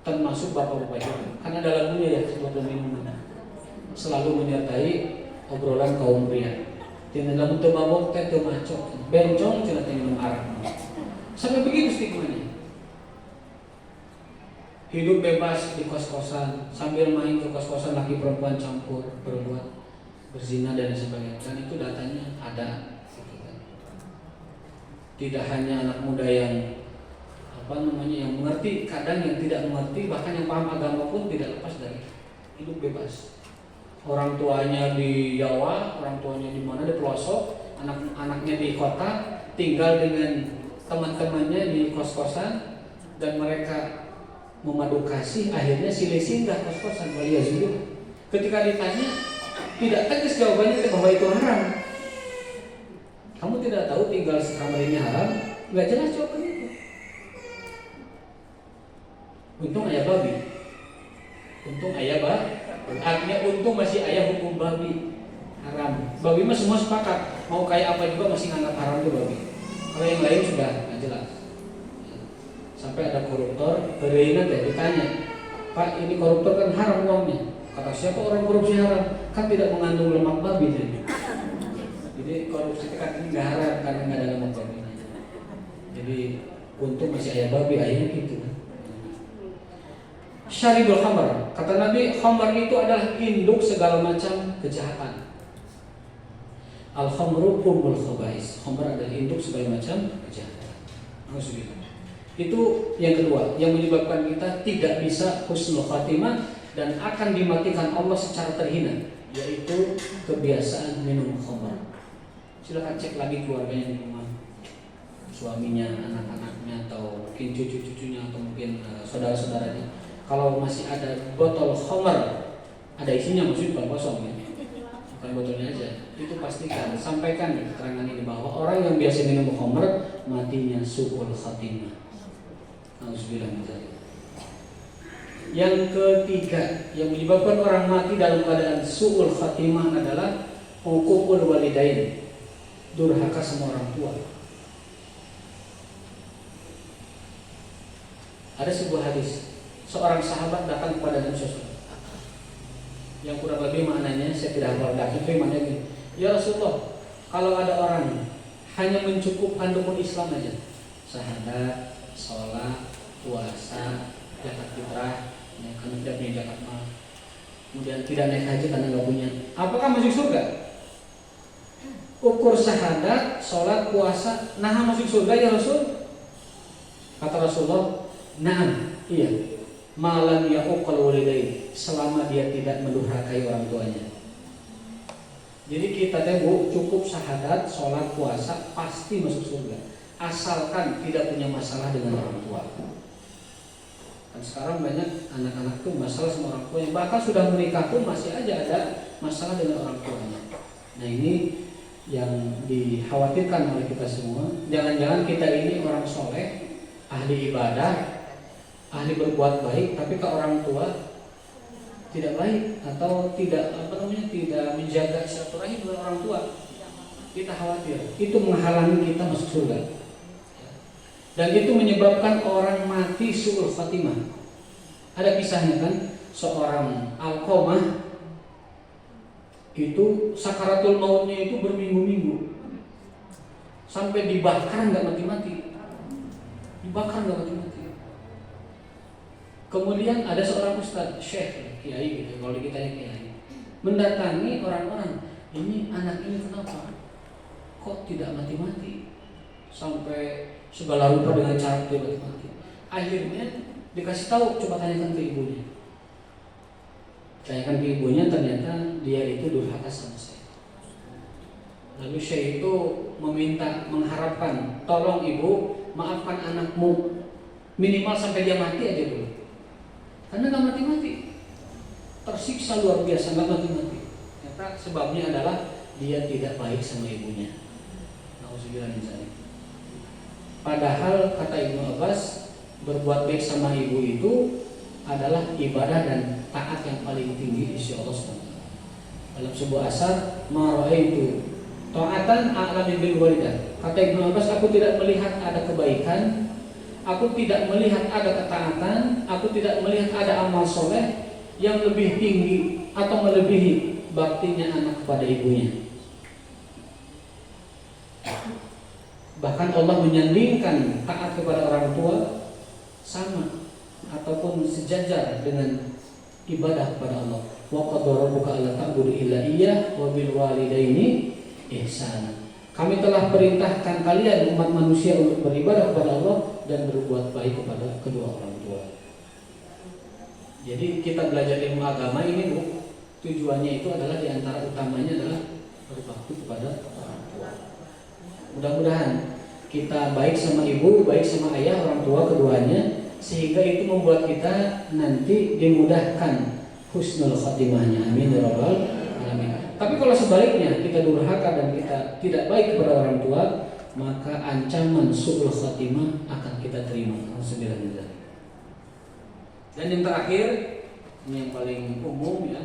termasuk bapak-bapak itu, karena ada lagunya ya, suatu minuman selalu menyertai obrolan kaum pria. Jangan dalam mabok teh teu macok, bencong cenah teh minum arak. Sampai begitu stigmanya. Hidup bebas di kos-kosan, sambil main ke kos-kosan laki perempuan campur, berbuat berzina dan sebagainya. Dan itu datanya ada. Tidak hanya anak muda yang yang mengerti, kadang yang tidak mengerti, bahkan yang paham agama pun tidak lepas dari hidup bebas. Orang tuanya di Jawa, orang tuanya di mana, di pelosok, anak-anaknya di kota, tinggal dengan teman-temannya di kos-kosan, dan mereka memadu kasih, akhirnya silih singgah kos-kosan. Waliyahzubillah. Ketika ditanya, tidak tegas jawabannya bahwa itu haram. Kamu tidak tahu tinggal sekamar ini haram? Nggak jelas jawabannya itu. Untung ayah babi. Untung ayah artinya untung masih ayah hukum babi haram. Babi mah semua sepakat, mau kayak apa juga masih nganggap haram tuh babi. Kalau yang lain sudah nggak jelas. Sampai ada koruptor, beringat ya ditanya, Pak ini koruptor kan haram uangnya. Kata siapa orang korupsi haram? Kan tidak mengandung lemak babi jadi korupsi kan ini nggak haram karena nggak ada lemak babi. Jadi untung masih ayah babi ayahnya gitu. Syaribul khamar, kata Nabi, khamar itu adalah induk segala macam kejahatan. Al khamru ummul khaba'is. Khamar adalah induk segala macam kejahatan. Alhamdulillah. Itu yang kedua yang menyebabkan kita tidak bisa husnul khatimah dan akan dimatikan Allah secara terhina, yaitu kebiasaan minum khamar. Silakan cek lagi keluarganya di rumah, suaminya, anak-anaknya, atau mungkin cucu-cucunya, atau mungkin saudara-saudaranya. Kalau masih ada botol khamar, ada isinya maksudnya bukan kosong ya, bukan botolnya aja, itu pastikan sampaikan keterangan ini bahwa orang yang biasa minum khamar matinya su'ul khatimah. Alhamdulillah. Yang ketiga yang menyebabkan orang mati dalam keadaan su'ul khatimah adalah uququl walidain, durhaka sama orang tua. Ada sebuah hadis, seorang sahabat datang kepada Nabi SAW, yang kurang lebih maknanya saya tidak hafal tapi maknanya ini, ya Rasulullah, kalau ada orang hanya mencukupkan rukun Islam aja, syahadat, sholat, puasa, zakat fitrah, ya, karena tidak punya zakat mal, kemudian tidak naik haji karena nggak punya, apakah masuk surga? Ukur syahadat, sholat, puasa, nah masuk surga ya Rasul? Kata Rasulullah, na'am, iya. Malam ya'uqal walidain, selama dia tidak mendurhakai orang tuanya. Jadi kita cukup syahadat, sholat, puasa pasti masuk surga, asalkan tidak punya masalah dengan orang tua. Dan sekarang banyak anak-anak tuh masalah sama orang tuanya, bahkan sudah menikah pun masih aja ada masalah dengan orang tuanya. Nah ini yang dikhawatirkan oleh kita semua. Jangan-jangan kita ini orang soleh, ahli ibadah, ahli berbuat baik, tapi ke orang tua tidak baik atau tidak tidak menjaga silaturahim dengan orang tua. Kita khawatir itu menghalangi kita masuk surga, dan itu menyebabkan orang mati su'ul khatimah. Ada kisahnya kan, seorang Alqamah itu sakaratul mautnya itu berminggu-minggu, sampai dibakar nggak mati-mati, dibakar nggak mati-mati. Kemudian ada seorang ustadz, syekh, kiai gitu, kalau kita kiai, mendatangi orang-orang, ini anak ini kenapa kok tidak mati-mati, sampai segala rupa dengan cara dia mati-mati. Akhirnya dikasih tahu, coba tanyakan ke ibunya. Tanyakan ke ibunya, ternyata dia itu durhaka sama saya. Lalu syekh itu mengharapkan, tolong ibu maafkan anakmu, minimal sampai dia mati aja dulu. Karena nggak mati-mati, tersiksa luar biasa, nggak mati-mati. Ternyata sebabnya adalah dia tidak baik sama ibunya. Padahal kata Ibnu Abbas, berbuat baik sama ibu itu adalah ibadah dan taat yang paling tinggi di sisi Allah SWT. Dalam sebuah asar, itu taatan a'lamin bil walidah. Kata Ibnu Abbas, aku tidak melihat ada kebaikan, aku tidak melihat ada ketaatan, aku tidak melihat ada amal soleh yang lebih tinggi atau melebihi baktinya anak kepada ibunya. Bahkan Allah menyandingkan taat kepada orang tua sama ataupun sejajar dengan ibadah kepada Allah. Wa qadara rabbuka alla ta'budu illa iyyah wa bil walidaini ihsana. Kami telah perintahkan kalian umat manusia untuk beribadah kepada Allah dan berbuat baik kepada kedua orang tua. Jadi kita belajar ilmu agama ini tujuannya itu adalah diantara utamanya adalah berbakti kepada orang tua. Mudah-mudahan kita baik sama ibu, baik sama ayah, orang tua keduanya, sehingga itu membuat kita nanti dimudahkan husnul khatimahnya. Amin ya rabbal alamin. Tapi kalau sebaliknya kita durhaka dan kita tidak baik kepada orang tua, maka ancaman su'ul khatimah akan kita terima. Alhamdulillah. Dan yang terakhir Ini yang paling umum ya.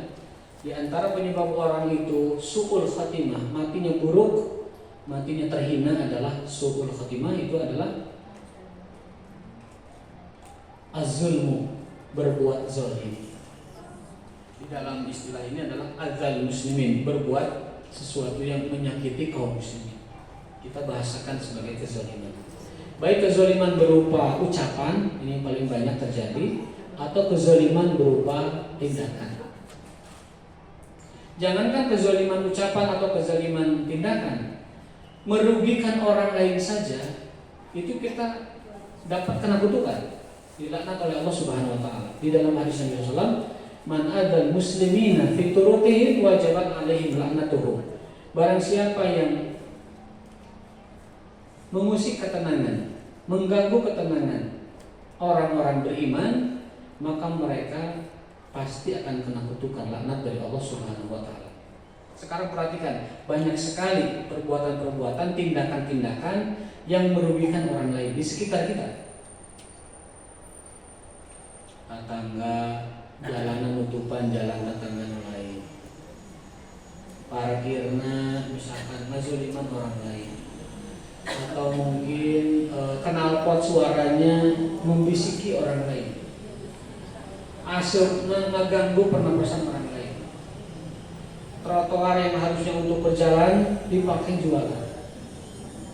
Di antara penyebab orang itu su'ul khatimah, matinya buruk, matinya terhina adalah su'ul khatimah, itu adalah az-zulmu, berbuat zalim. Di dalam istilah ini adalah adzal muslimin, berbuat sesuatu yang menyakiti kaum muslimin. Kita bahasakan sebagai kezaliman. Baik kezaliman berupa ucapan, ini yang paling banyak terjadi, atau kezaliman berupa tindakan. Jangankan kezaliman ucapan atau kezaliman tindakan, merugikan orang lain saja itu kita dapat kena kutukan, dilaknat oleh Allah Subhanahu wa taala. Di dalam hadis Nabi sallallahu alaihi wasallam, man adzal muslimina fi turuqihim wajabat alaihim laknatuhum. Barang siapa yang mengusik ketenangan, mengganggu ketenangan orang-orang beriman, maka mereka pasti akan kena kutukan, laknat dari Allah Subhanahu wa taala. Sekarang perhatikan, banyak sekali perbuatan-perbuatan, tindakan-tindakan yang merugikan orang lain di sekitar kita. Tetangga, jalanan nutupan jalan tetangga lain, parkirna misalkan ngazoliman orang lain, atau mungkin knalpot suaranya membisiki orang lain, asupna ngeganggu pernapasan orang lain, trotoar yang harusnya untuk berjalan dipakai jualan,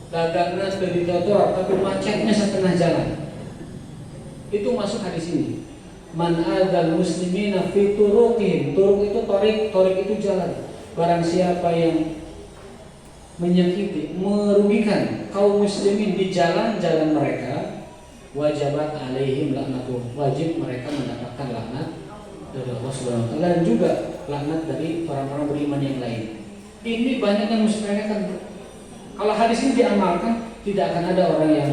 dagangnya sudah di trotoar tapi macetnya setengah jalan. Itu masuk hadis ini. Man adzal muslimina fi turuqihim, turuq itu torik itu jalan. Barang siapa yang menyakiti, merugikan kaum muslimin di jalan-jalan mereka, wajabat alaihim laknatuh, wajib mereka mendapatkan laknat dari Allah Subhanahu wa taala dan juga laknat dari orang-orang beriman yang lain. Ini banyak yang mensepelekan. Kalau hadis ini diamalkan, tidak akan ada orang yang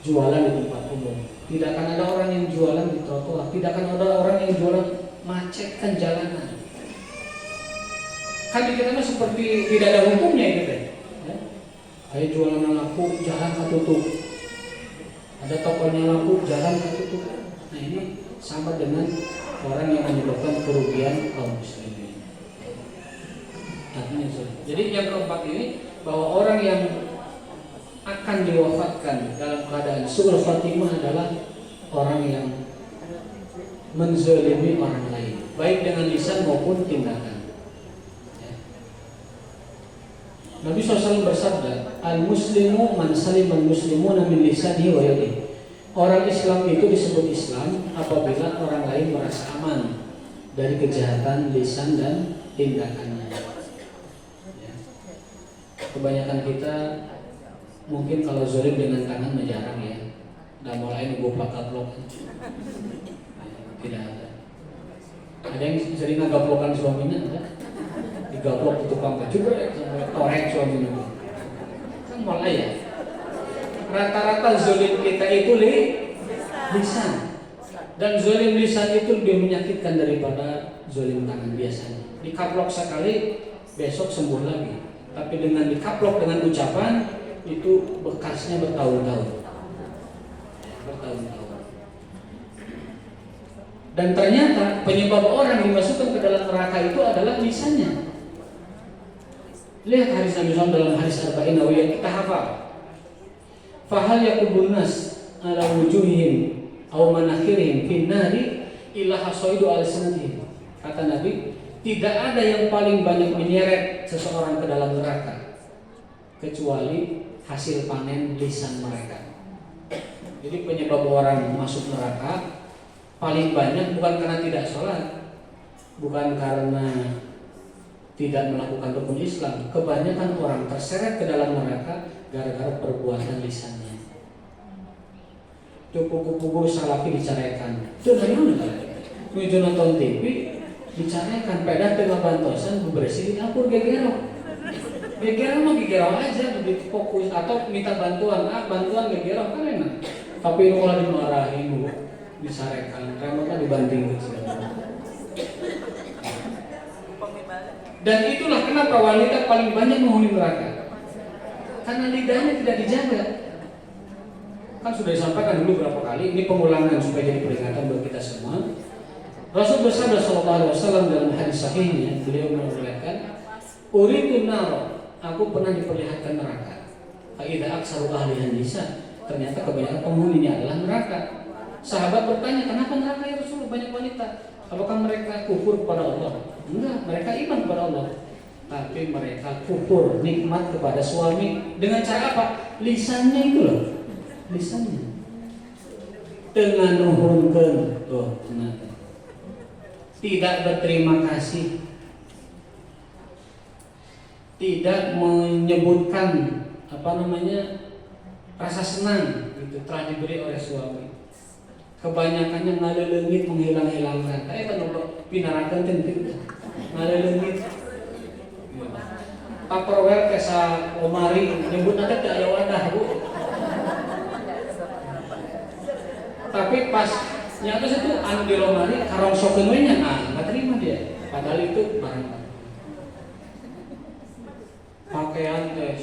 jualan di tempat umum, tidak akan ada orang yang jualan di trotoar, tidak akan ada orang yang jualan macetkan jalanan. Kan di kita seperti tidak ada hukumnya itu kan. Ya? Ayo jualan laku, jalan ketutup. Ada tokonya laku, jalan ketutup. Nah ini sama dengan orang yang menyebabkan kerugian kaum muslimin. Jadi yang keempat ini, bahwa orang yang akan diwafatkan dalam keadaan su'ul khatimah adalah orang yang menzalimi orang lain, baik dengan lisan maupun tindakan. Nabi SAW bersabda, al-muslimu man salimal muslimuna min lisanihi wa yadihi. Orang Islam itu disebut Islam apabila orang lain merasa aman dari kejahatan lisan dan tindakannya. Ya. Kebanyakan kita mungkin kalau zalim dengan tangan jarang ya. Dan mulai ngegoplak gaplok. Tidak ada. Ada yang sering ngagaplokan suaminya, ada? Digaplok itu tukang baju, torek suaminya. Kan mulai ya. Rata-rata zalim kita itu lisan. Dan zalim lisan itu lebih menyakitkan daripada zalim tangan biasanya. Dikaplok sekali, besok sembuh lagi. Tapi dengan dikaplok dengan ucapan, itu bekasnya bertahun-tahun. Dan ternyata penyebab orang dimasukkan ke dalam neraka itu adalah lisannya. Lihat hadis Nabi SAW dalam hadis Arba'in Nawawiyah kita hafal. Fahal yakubun nas ala wujuhihim aw manakhirihim fin nari illa hasaidu alsinatihim. Kata Nabi, tidak ada yang paling banyak menyeret seseorang ke dalam neraka kecuali hasil panen lisan mereka. Jadi penyebab orang masuk neraka paling banyak bukan karena tidak sholat, bukan karena tidak melakukan rukun Islam. Kebanyakan orang terseret ke dalam neraka gara-gara perbuatan lisannya. Itu kupu-kupu salafi diceraikan. Itu dari mana? Nuju nonton TV diceraikan, pedah tengah bantosan bebersih di dapur gegerok. Gegerok mah gegerok aja, lebih fokus atau minta bantuan. Bantuan gegerok kan enak. Tapi kalau dimarahin bu, disarekan, remote dibanting gitu. Dan itulah kenapa wanita paling banyak menghuni neraka, karena lidahnya tidak dijaga. Kan sudah disampaikan dulu berapa kali, ini pengulangan supaya jadi peringatan buat kita semua. Rasul bersabda sallallahu alaihi wasallam dalam hadis sahihnya, beliau meriwayatkan, "Uridun nar, aku pernah diperlihatkan neraka. Fa idza aksaru ahliha nisa." Ternyata kebanyakan penghuninya adalah neraka. Sahabat bertanya, "Kenapa neraka ya Rasul? Banyak wanita. Apakah mereka kufur kepada Allah?" Enggak, mereka iman kepada Allah. Tapi mereka kufur nikmat kepada suami dengan cara apa? Lisannya itu loh. Lisannya. Dengan nuhunkeun, tidak berterima kasih, tidak menyebutkan rasa senang itu telah diberi oleh suami. Kebanyakannya ngaleleungit menghilang-hilangkan. Kan pinarakeun teh ngaleleungit. Tupperware kesa lemari nyebut nanti teh aya wadah, Bu. Tapi pas nyata itu anu di lemari karongsokeun we nya, enggak terima dia. Padahal itu barang pakaian teh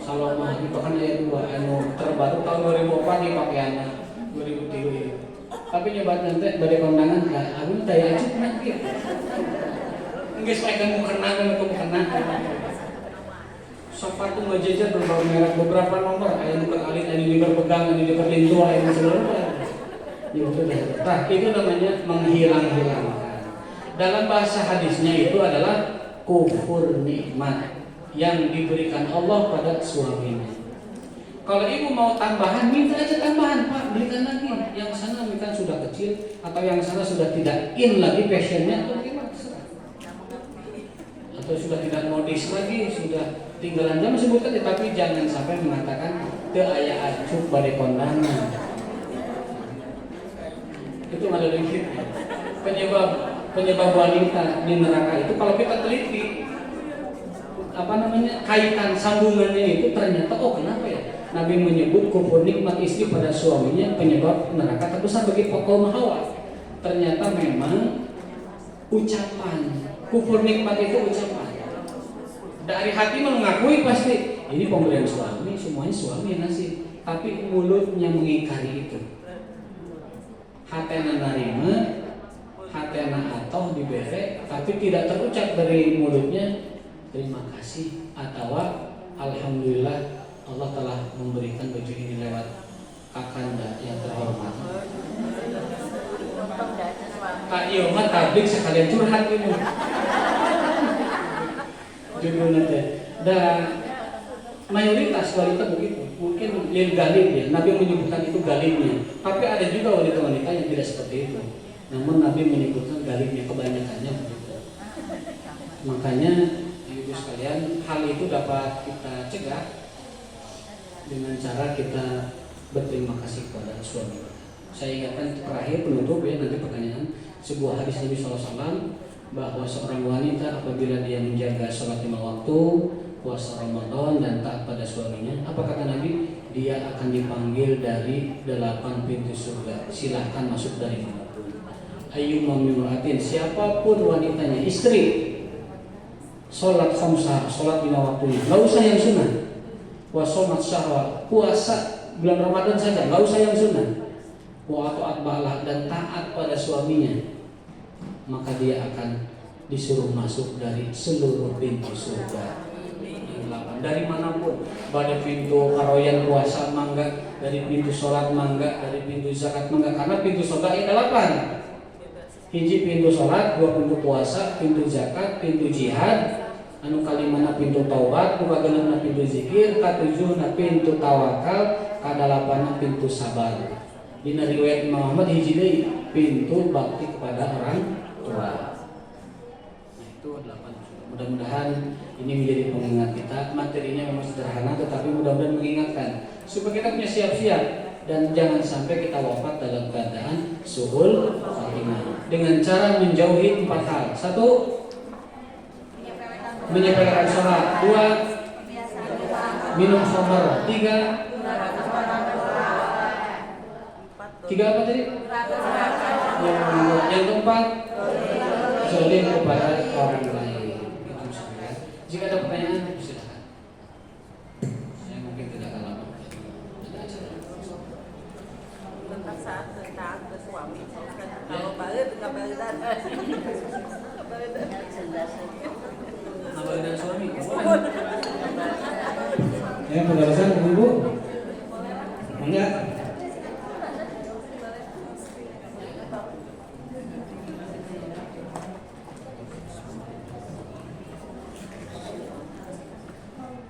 Salomah itu kan aya dua anu terbaru tahun 2004 di pakaianna 2003 itu. Tapi nyoba nanti bade kondangan aku daya aja nanti. Geus bae kan mukena untuk mukena. Sepatu ngejejer berbau merek beberapa nomor, aya nu alit, aya nu berpegang, aya nu berlintu, aya nu seluruhnya. Nah, itu namanya menghilang-hilangkan. Dalam bahasa hadisnya itu adalah kufur nikmat yang diberikan Allah pada suaminya. Kalau ibu mau tambahan, minta aja tambahan, Pak, belikan lagi. Yang sana mungkin sudah kecil atau yang sana sudah tidak in lagi fashionnya atau gimana? Atau sudah tidak modis lagi, sudah tinggalan jam sebutkan, tapi jangan sampai mengatakan teu aya acuh bade kondangan. Itu ada lagi penyebab wanita di neraka itu kalau kita teliti kaitan sambungannya itu ternyata kenapa ya Nabi menyebut kufur nikmat istri pada suaminya penyebab neraka terbesar bagi kaum Hawa. Ternyata memang ucapan kufur nikmat itu ucapan dari hati mengakui pasti ini pemberian suami, semuanya suami yang ngasih, tapi mulutnya mengingkari itu. Hatena narima, hatena atoh dibere, tapi tidak terucap dari mulutnya terima kasih atau alhamdulillah Allah telah memberikan baju ini lewat kakanda yang terhormat. Kak Iyo mah tablik sekalian curhat ini. Judulnya teh. Dan mayoritas wanita begitu. Mungkin lil galib ya. Nabi menyebutkan itu galibnya. Tapi ada juga wanita-wanita yang tidak seperti itu. Namun Nabi menyebutkan galibnya, kebanyakannya begitu. Makanya ibu sekalian, hal itu dapat kita cegah dengan cara kita berterima kasih kepada suami. Saya ingatkan terakhir penutup ya, nanti pertanyaan, sebuah hadis Nabi SAW bahwa seorang wanita apabila dia menjaga sholat 5 waktu, puasa Ramadan dan taat pada suaminya, apa kata Nabi? Dia akan dipanggil dari 8 pintu surga. Silahkan masuk dari manapun. Ayyuma mimra'atin, siapapun wanitanya, istri, sholat khamsah, sholat 5 waktunya, nggak usah yang sunnah. Wasomat syahwat, puasa bulan Ramadan saja, nggak usah yang sunnah. Wa ta'at ba'lah, dan taat pada suaminya, maka dia akan disuruh masuk dari seluruh pintu surga. Dari manapun, pada pintu karoyan puasa mangga, dari pintu sholat mangga, dari pintu zakat mangga, karena pintu surga ada 8. Hiji pintu sholat, 2 pintu puasa, pintu zakat, pintu jihad, anu kalimana pintu taubat, kagenepna pintu zikir, katujuhna pintu tawakal, kadalapanna pintu sabar. Dina riwayat Imam Ahmad hiji deui pintu bakti kepada orang tua. Itu 8. Mudah-mudahan ini menjadi pengingat kita. Materinya memang sederhana tetapi mudah-mudahan mengingatkan supaya kita punya siap-siap dan jangan sampai kita wafat dalam keadaan suhul khatimah dengan cara menjauhi 4 hal. 1, menyepelekan sholat. 2, minum khamar. 3 apa tadi? Yang keempat, zalim kepada orang lain. Jika ada pertanyaan, silakan. Saya mungkin tidak akan lama. Tentang saat taat ke suami Penjelasan Ibu? Enggak.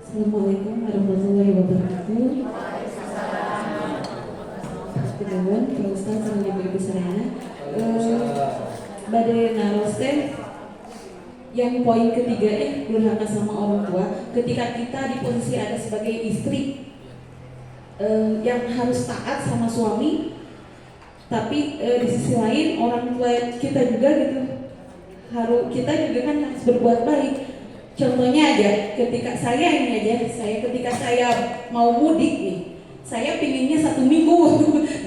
Assalamualaikum warahmatullahi wabarakatuh. Kemudian Pak Ustaz sama Ibu saya, badai naros teh yang poin ketiga durhaka sama orang tua. Ketika kita di posisi ada sebagai istri yang harus taat sama suami, tapi di sisi lain orang tua kita juga gitu kita juga kan harus berbuat baik. Contohnya aja, ketika saya mau mudik nih, saya pinginnya 1 minggu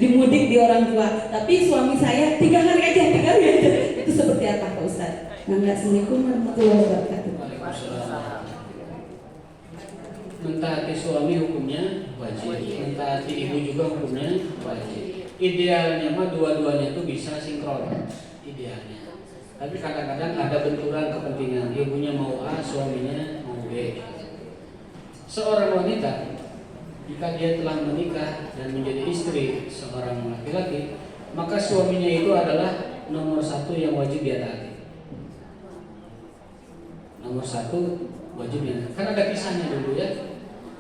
dimudik di orang tua, tapi suami saya 3 hari aja. Itu seperti apa Pak Ustaz? Assalamualaikum warahmatullahi wabarakatuh. Mentaati suami hukumnya wajib, mentaati ibu juga hukumnya wajib. Idealnya mah dua-duanya itu bisa sinkron, idealnya. Tapi kadang-kadang ada benturan kepentingan, ibunya mau A, suaminya mau B. Seorang wanita, jika dia telah menikah dan menjadi istri seorang laki-laki, maka suaminya itu adalah nomor 1 yang wajib dia taati. Nomor 1 wajibnya. Kan ada kisahnya dulu ya,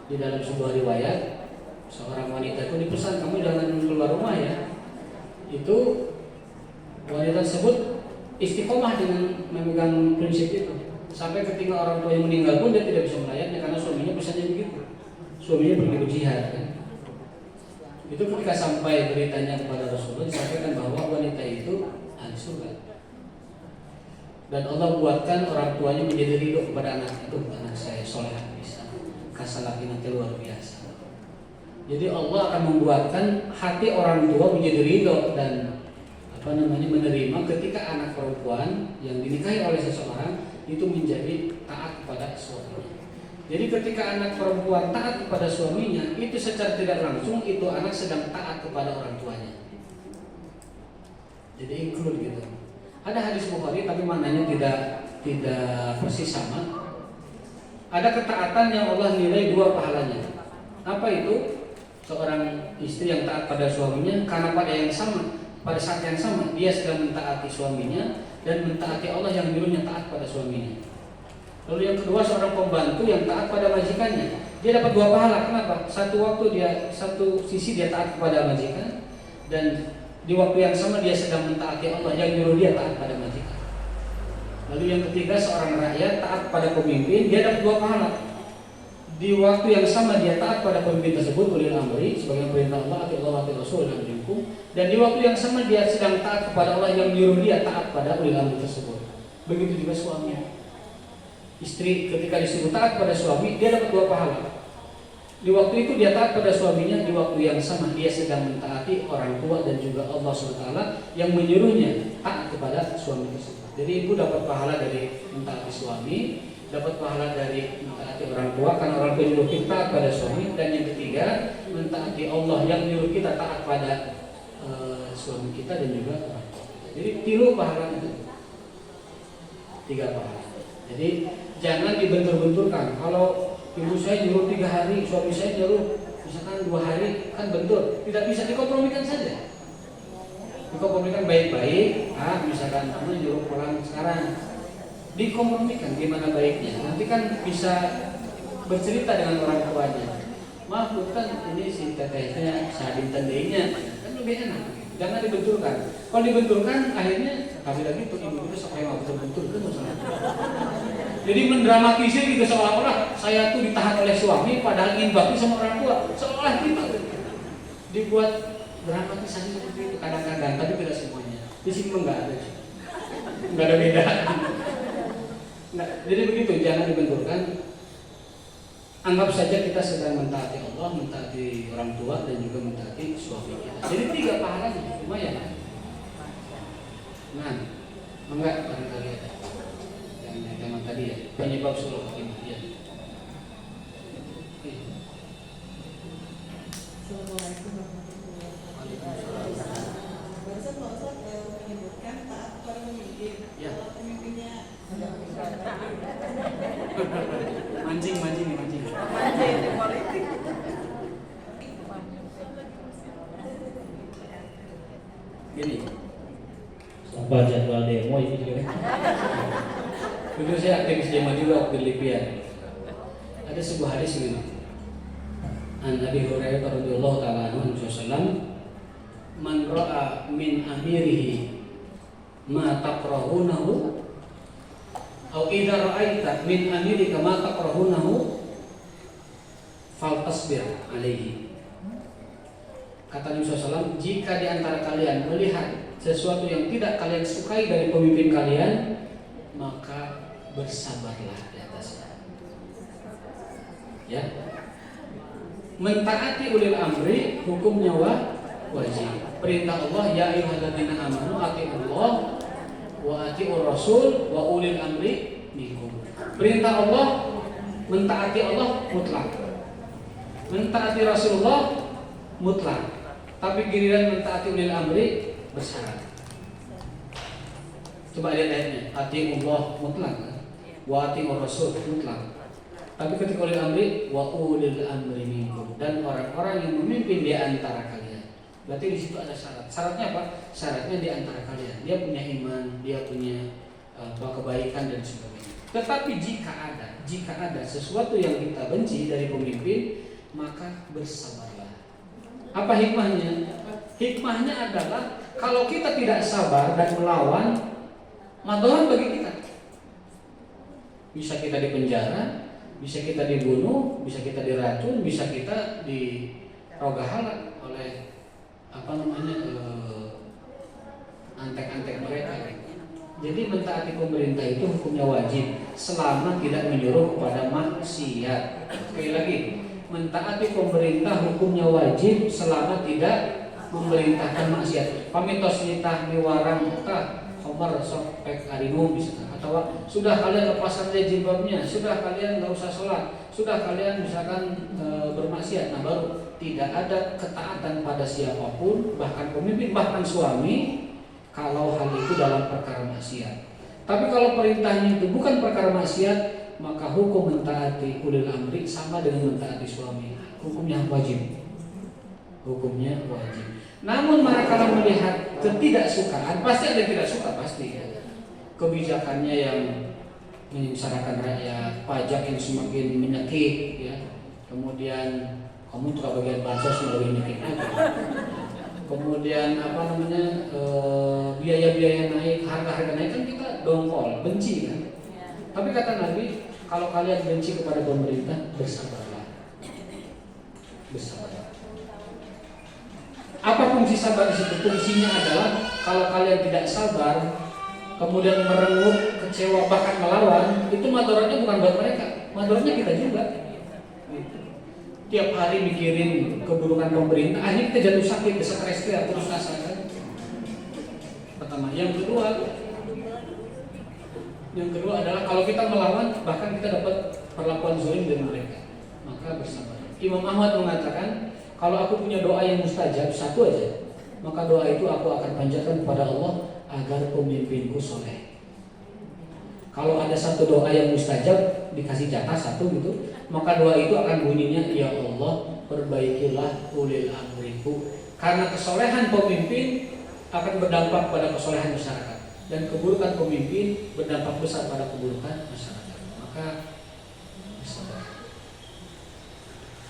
di dalam sebuah riwayat, seorang wanita itu dipesan, kamu jangan keluar rumah ya. Itu wanita tersebut istiqomah dengan memegang prinsip itu, sampai ketika orang tua yang meninggal pun dia tidak bisa melayani karena suaminya pesannya begitu. Suaminya pergi berjihad kan. Itu ketika sampai beritanya kepada Rasulullah, disampaikan bahwa wanita itu ahli surga. Dan Allah buatkan orang tuanya menjadi ridho kepada anak itu, anak saya soleh bisa, kasalaki nanti luar biasa. Jadi Allah akan membuatkan hati orang tua menjadi ridho dan menerima ketika anak perempuan yang dinikahi oleh seseorang itu menjadi taat kepada suaminya. Jadi ketika anak perempuan taat kepada suaminya, itu secara tidak langsung itu anak sedang taat kepada orang tuanya. Jadi include gitu. Ada hadis Bukhari tapi maknanya tidak persis sama. Ada ketaatan yang Allah nilai 2 pahalanya. Apa itu? Seorang istri yang taat pada suaminya karena pada saat yang sama dia sedang mentaati suaminya dan mentaati Allah yang nyuruhnya taat pada suaminya. Lalu yang kedua, seorang pembantu yang taat pada majikannya, dia dapat 2 pahala. Kenapa? Satu sisi dia taat kepada majikan, dan di waktu yang sama dia sedang mentaati Allah yang nyuruh dia taat pada majikan. Lalu yang ketiga, seorang rakyat taat pada pemimpin, dia dapat 2 pahala. Di waktu yang sama dia taat pada pemimpin tersebut, ulil amri, sebagai perintah Allah, ati Allah ati Rasul dan hukum. Dan di waktu yang sama dia sedang taat kepada Allah yang menyuruh dia taat pada ulil amri tersebut. Begitu juga suami. Istri ketika disuruh taat pada suami, dia dapat 2 pahala. Di waktu itu dia taat pada suaminya, di waktu yang sama dia sedang mentaati orang tua dan juga Allah SWT yang menyuruhnya taat kepada suami tersebut. Jadi ibu dapat pahala dari mentaati suami, dapat pahala dari mentaati orang tua karena orang tua nyuruh kita taat pada suami, dan yang ketiga mentaati Allah yang nyuruh kita taat pada suami kita dan juga orang tua. Jadi 3 pahala itu, 3 pahala. Jadi jangan dibentur-benturkan. Kalau ibu saya nyuruh 3 hari, suami saya nyuruh misalkan 2 hari, kan bentur. Tidak bisa dikompromikan saja. Dikompromikan baik-baik. Misalkan kamu nyuruh pulang sekarang, dikompromikan gimana baiknya. Nanti kan bisa bercerita dengan orang tuanya. Maaf bu, kan ini si tetehnya sadin tendenya, kan lebih enak. Jangan dibenturkan. Kalau dibenturkan akhirnya tapi lagi itu ibu itu sampai mau betul-betul itu masalah. Jadi mendramatisir gitu seolah-olah saya tuh ditahan oleh suami padahal ingin bakti sama orang tua. Seolah gitu. Dibuat dramatisasi seperti itu kadang-kadang, tapi tidak semuanya. Di sini enggak ada. Enggak ada beda. Nah, jadi begitu, jangan dibenturkan. Anggap saja kita sedang mentaati Allah, mentaati orang tua dan juga mentaati suami kita. Jadi 3 pahalanya, lumayan. Nah, enggak barangkali ada yang tema tadi ya, penyebab suruh ya. Assalamualaikum warahmatullahi wabarakatuh. Barusan Pak Ustaz menyebutkan taat kepada pemimpin. Ya. Kalau pemimpinnya Mancing. Gini. Apa jadwal demo itu juga? Dulu saya aktivis demo juga waktu di Libya. Ada sebuah hadis begini. An Abi Hurairah radhiyallahu taala anhu sallam, "Man ra'a min amirihi ma taqrahunahu aw idza ra'aita min amirika ma taqrahunahu faltasbir alaihi." Kata Nabi SAW, jika di antara kalian melihat sesuatu yang tidak kalian sukai dari pemimpin kalian, maka bersabarlah di atasnya. Ya, mentaati ulil amri hukumnya wajib. Perintah Allah, ya ayyuhalladzina amanu atiiullah wa atiiur rasul wa ulil amri minkum. Perintah Allah, mentaati Allah mutlak. Mentaati Rasulullah mutlak. Tapi giliran mentaati ulil amri bersyarat. Coba lihat ayatnya, atiiullah mutlak, wa atiiur rasul mutlak. Tapi ketika ulil amri, wa ulil amri minkum, dan orang-orang yang memimpin di antara kalian. Berarti di situ ada syarat. Syaratnya apa? Syaratnya di antara kalian. Dia punya iman, dia punya kebaikan dan sebagainya. Tetapi jika ada sesuatu yang kita benci dari pemimpin, maka bersabarlah. Apa hikmahnya? Hikmahnya adalah kalau kita tidak sabar dan melawan, madarat bagi kita. Bisa kita dipenjara, bisa kita dibunuh, bisa kita diracun, bisa kita dirogahala oleh antek-antek mereka. Jadi mentaati pemerintah itu hukumnya wajib selama tidak menyuruh kepada maksiat. Sekali lagi, mentaati pemerintah hukumnya wajib selama tidak memerintahkan maksiat. Pamitos nitah miwarang kah Homer sopek arinu bisa, atau sudah kalian lepaskan aja jilbabnya, sudah kalian nggak usah sholat, sudah kalian misalkan bermaksiat. Nah, baru tidak ada ketaatan pada siapapun, bahkan pemimpin, bahkan suami, kalau hal itu dalam perkara maksiat. Tapi kalau perintahnya itu bukan perkara maksiat, maka hukum mentaati ulil amri sama dengan mentaati suami. Hukumnya wajib. Hukumnya wajib. Namun manakala melihat ketidaksukaan, pasti ada yang tidak suka, pasti ya. Kebijakannya yang menyengsarakan rakyat, pajak yang semakin menyakit, ya. Kemudian kamu tuh bagian bansos lebih menyakit apa? Kemudian biaya-biaya naik, harga-harga naik, kan kita dongkol, benci kan. Tapi kata Nabi, kalau kalian benci kepada pemerintah, bersabarlah. Bersabarlah. Apa fungsi sabar di situ? Fungsinya adalah kalau kalian tidak sabar, kemudian merengut, kecewa, bahkan melawan, itu madaratnya bukan buat mereka, madaratnya kita juga. Tiap hari mikirin keburukan pemerintah, akhirnya kita jatuh sakit, stres, terus asa kan. Pertama, yang kedua adalah kalau kita melawan, bahkan kita dapat perlakuan zalim dari mereka, maka bersabar. Imam Ahmad mengatakan, kalau aku punya doa yang mustajab satu aja, maka doa itu aku akan panjatkan kepada Allah agar pemimpinku soleh. Kalau ada satu doa yang mustajab dikasih jatah satu gitu, maka doa itu akan bunyinya, ya Allah perbaikilah ulil amriku, karena kesolehan pemimpin akan berdampak pada kesolehan masyarakat, dan keburukan pemimpin berdampak besar pada keburukan masyarakat. Maka bersabar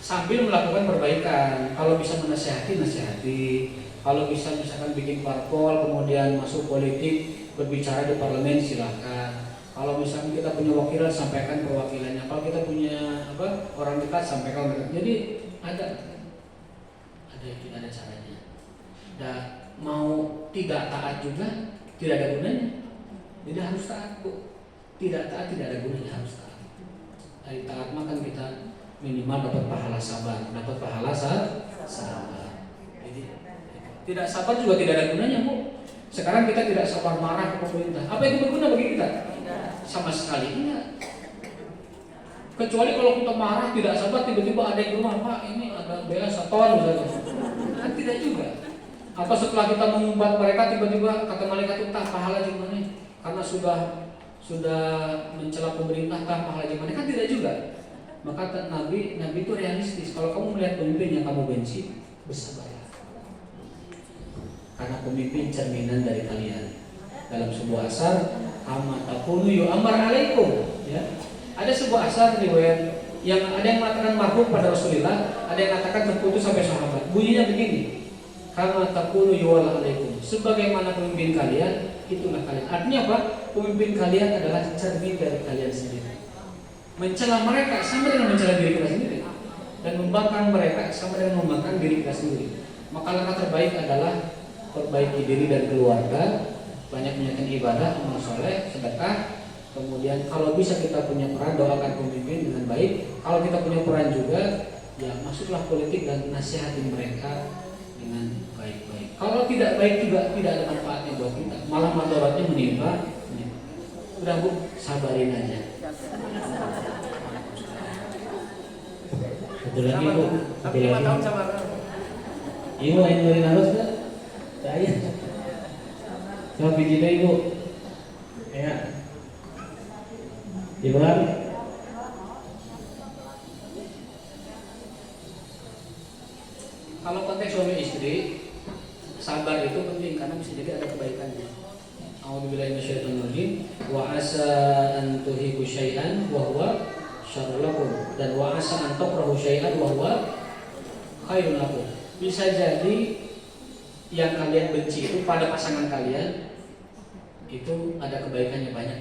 sambil melakukan perbaikan. Kalau bisa menasihati, nasihati. Kalau bisa misalkan bikin parpol, kemudian masuk politik, berbicara di parlemen, silakan. Kalau misalkan kita punya wakilan, sampaikan perwakilannya. Kalau kita punya orang dekat, sampaikan mereka. Jadi ada caranya. Dan mau tidak taat juga tidak ada gunanya. Tidak harus taat, Bu. Tidak taat tidak ada gunanya, harus taat. Dari taat makan kita minimal dapat pahala sabar, dapat pahala sabar. Jadi tidak sabar juga tidak ada gunanya, Bu. Sekarang kita tidak sabar marah ke pemerintah. Apa itu berguna bagi kita? Sama sekali enggak. Kecuali kalau kita marah tidak sabar, tiba-tiba ada yang rumah, Pak ini ada bea satuan misalnya. Kan tidak juga. Atau setelah kita mengumpat mereka, tiba-tiba kata malaikat itu pahala gimana? Karena sudah mencela pemerintah, pahala gimana? Kan tidak juga. Maka Nabi itu realistis. Kalau kamu melihat pemimpin yang kamu benci, bersabarlah. Karena pemimpin cerminan dari kalian. Dalam sebuah asar, amma takunu yu'ammar alaikum, ya. Ada sebuah asar riwayat yang ada yang mengatakan marfu pada Rasulullah, ada yang mengatakan terputus sampai sahabat. Bunyinya begini, kama takunu yuwalla alaikum, sebagaimana pemimpin kalian, itulah kalian. Artinya apa? Pemimpin kalian adalah cermin dari kalian sendiri. Mencela mereka sama dengan mencela diri kita sendiri, dan membangkang mereka sama dengan membangkang diri kita sendiri. Maka langkah terbaik adalah perbaiki diri dan keluarga, banyak menjalankan ibadah, amal soleh, sedekah. Kemudian kalau bisa kita punya peran, doakan pemimpin dengan baik. Kalau kita punya peran juga, ya masuklah politik dan nasihati mereka dengan baik-baik. Kalau tidak baik juga tidak ada manfaatnya buat kita, malah mandorotnya menimpa. Udah Bu, sabarin aja. Satu lagi Bu, Tapi 5 tahun sabar. Ibu yang dari harus kan? Saya. Coba video Ibu. Ya. Ibrahim. Kalau konteks suami istri, sabar itu penting karena bisa jadi ada kebaikannya. A'udzubillahi minasyaitonir rajim. Wa asa an tuhibu syai'an wa huwa syarrun lakum, dan wa asa an takrahu syai'an wa huwa khairun lakum. Bisa jadi yang kalian benci itu pada pasangan kalian itu ada kebaikannya banyak.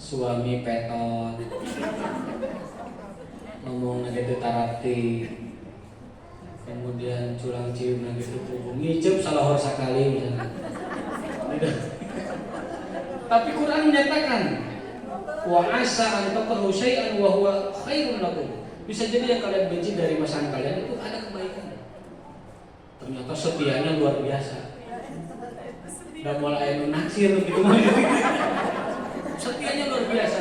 Suami petot, ngomong gitu tarapti, kemudian curang cium gitu punggung, ngicep salah horsa kali misalnya. Tapi Quran menyatakan wa asa an takrahu syai'an wa huwa khairun lakum. Bisa jadi yang kalian benci dari pasangan kalian itu ada kebaikan. Ternyata setianya luar biasa. Udah mulai naksir gitu. Setianya luar biasa.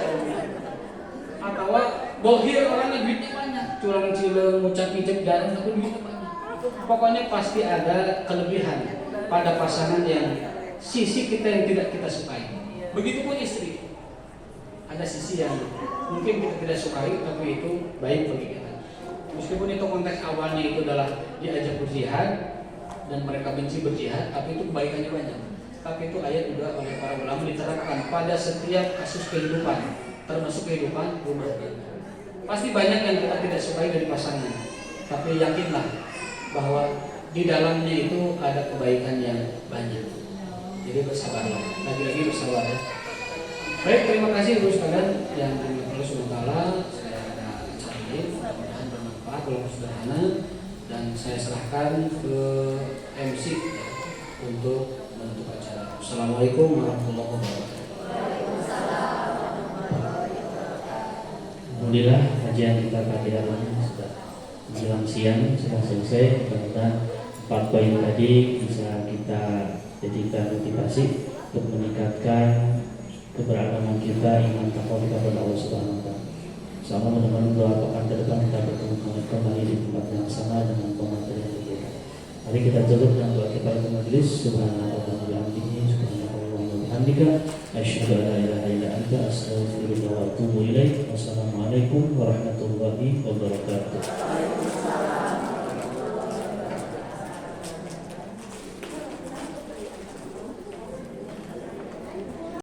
Atau bohir orangnya duitnya banyak, curang cileng, ngucap ngicep jarang tapi duitnya banyak. Pokoknya pasti ada kelebihan pada pasangan yang sisi kita yang tidak kita sukai. Begitupun istri. Ada sisi yang mungkin kita tidak sukai tapi itu baik bagi kita. Meskipun itu konteks awalnya itu adalah diajak berjihad dan mereka benci berjihad, tapi itu kebaikannya banyak. Tapi itu ayat juga oleh para ulama diterapkan pada setiap kasus kehidupan, termasuk kehidupan rumah tangga. Pasti banyak yang kita tidak sukai dari pasangan, tapi yakinlah bahwa di dalamnya itu ada kebaikan yang banyak. Jadi bersabarlah, lagi-lagi bersabar ya. Baik, terima kasih Ibu sekalian yang Allah SWT. Saya ada acara ini, mudah-mudahan bermanfaat, belum sederhana, dan saya serahkan ke MC ya, untuk menutup acara. Assalamualaikum warahmatullahi wabarakatuh. Alhamdulillah kajian kita pagi hari ini sudah menjelang siang, sudah selesai. Mudah-mudahan 4 poin tadi bisa kita jadikan motivasi untuk meningkatkan keberagaman kita, iman takwa kita kepada Allah Subhanahu wa taala. Sama teman-teman doa pekan ke depan kita bertemu kembali di tempat yang sama dengan pemateri yang berbeda. Mari kita tutup dengan doa kita di majelis. Subhanallah wa bihamdihi, subhanallah wa bihamdika, asyhadu an la ilaha illa anta, astaghfiruka wa atubu ilaik. Wassalamualaikum warahmatullahi wabarakatuh.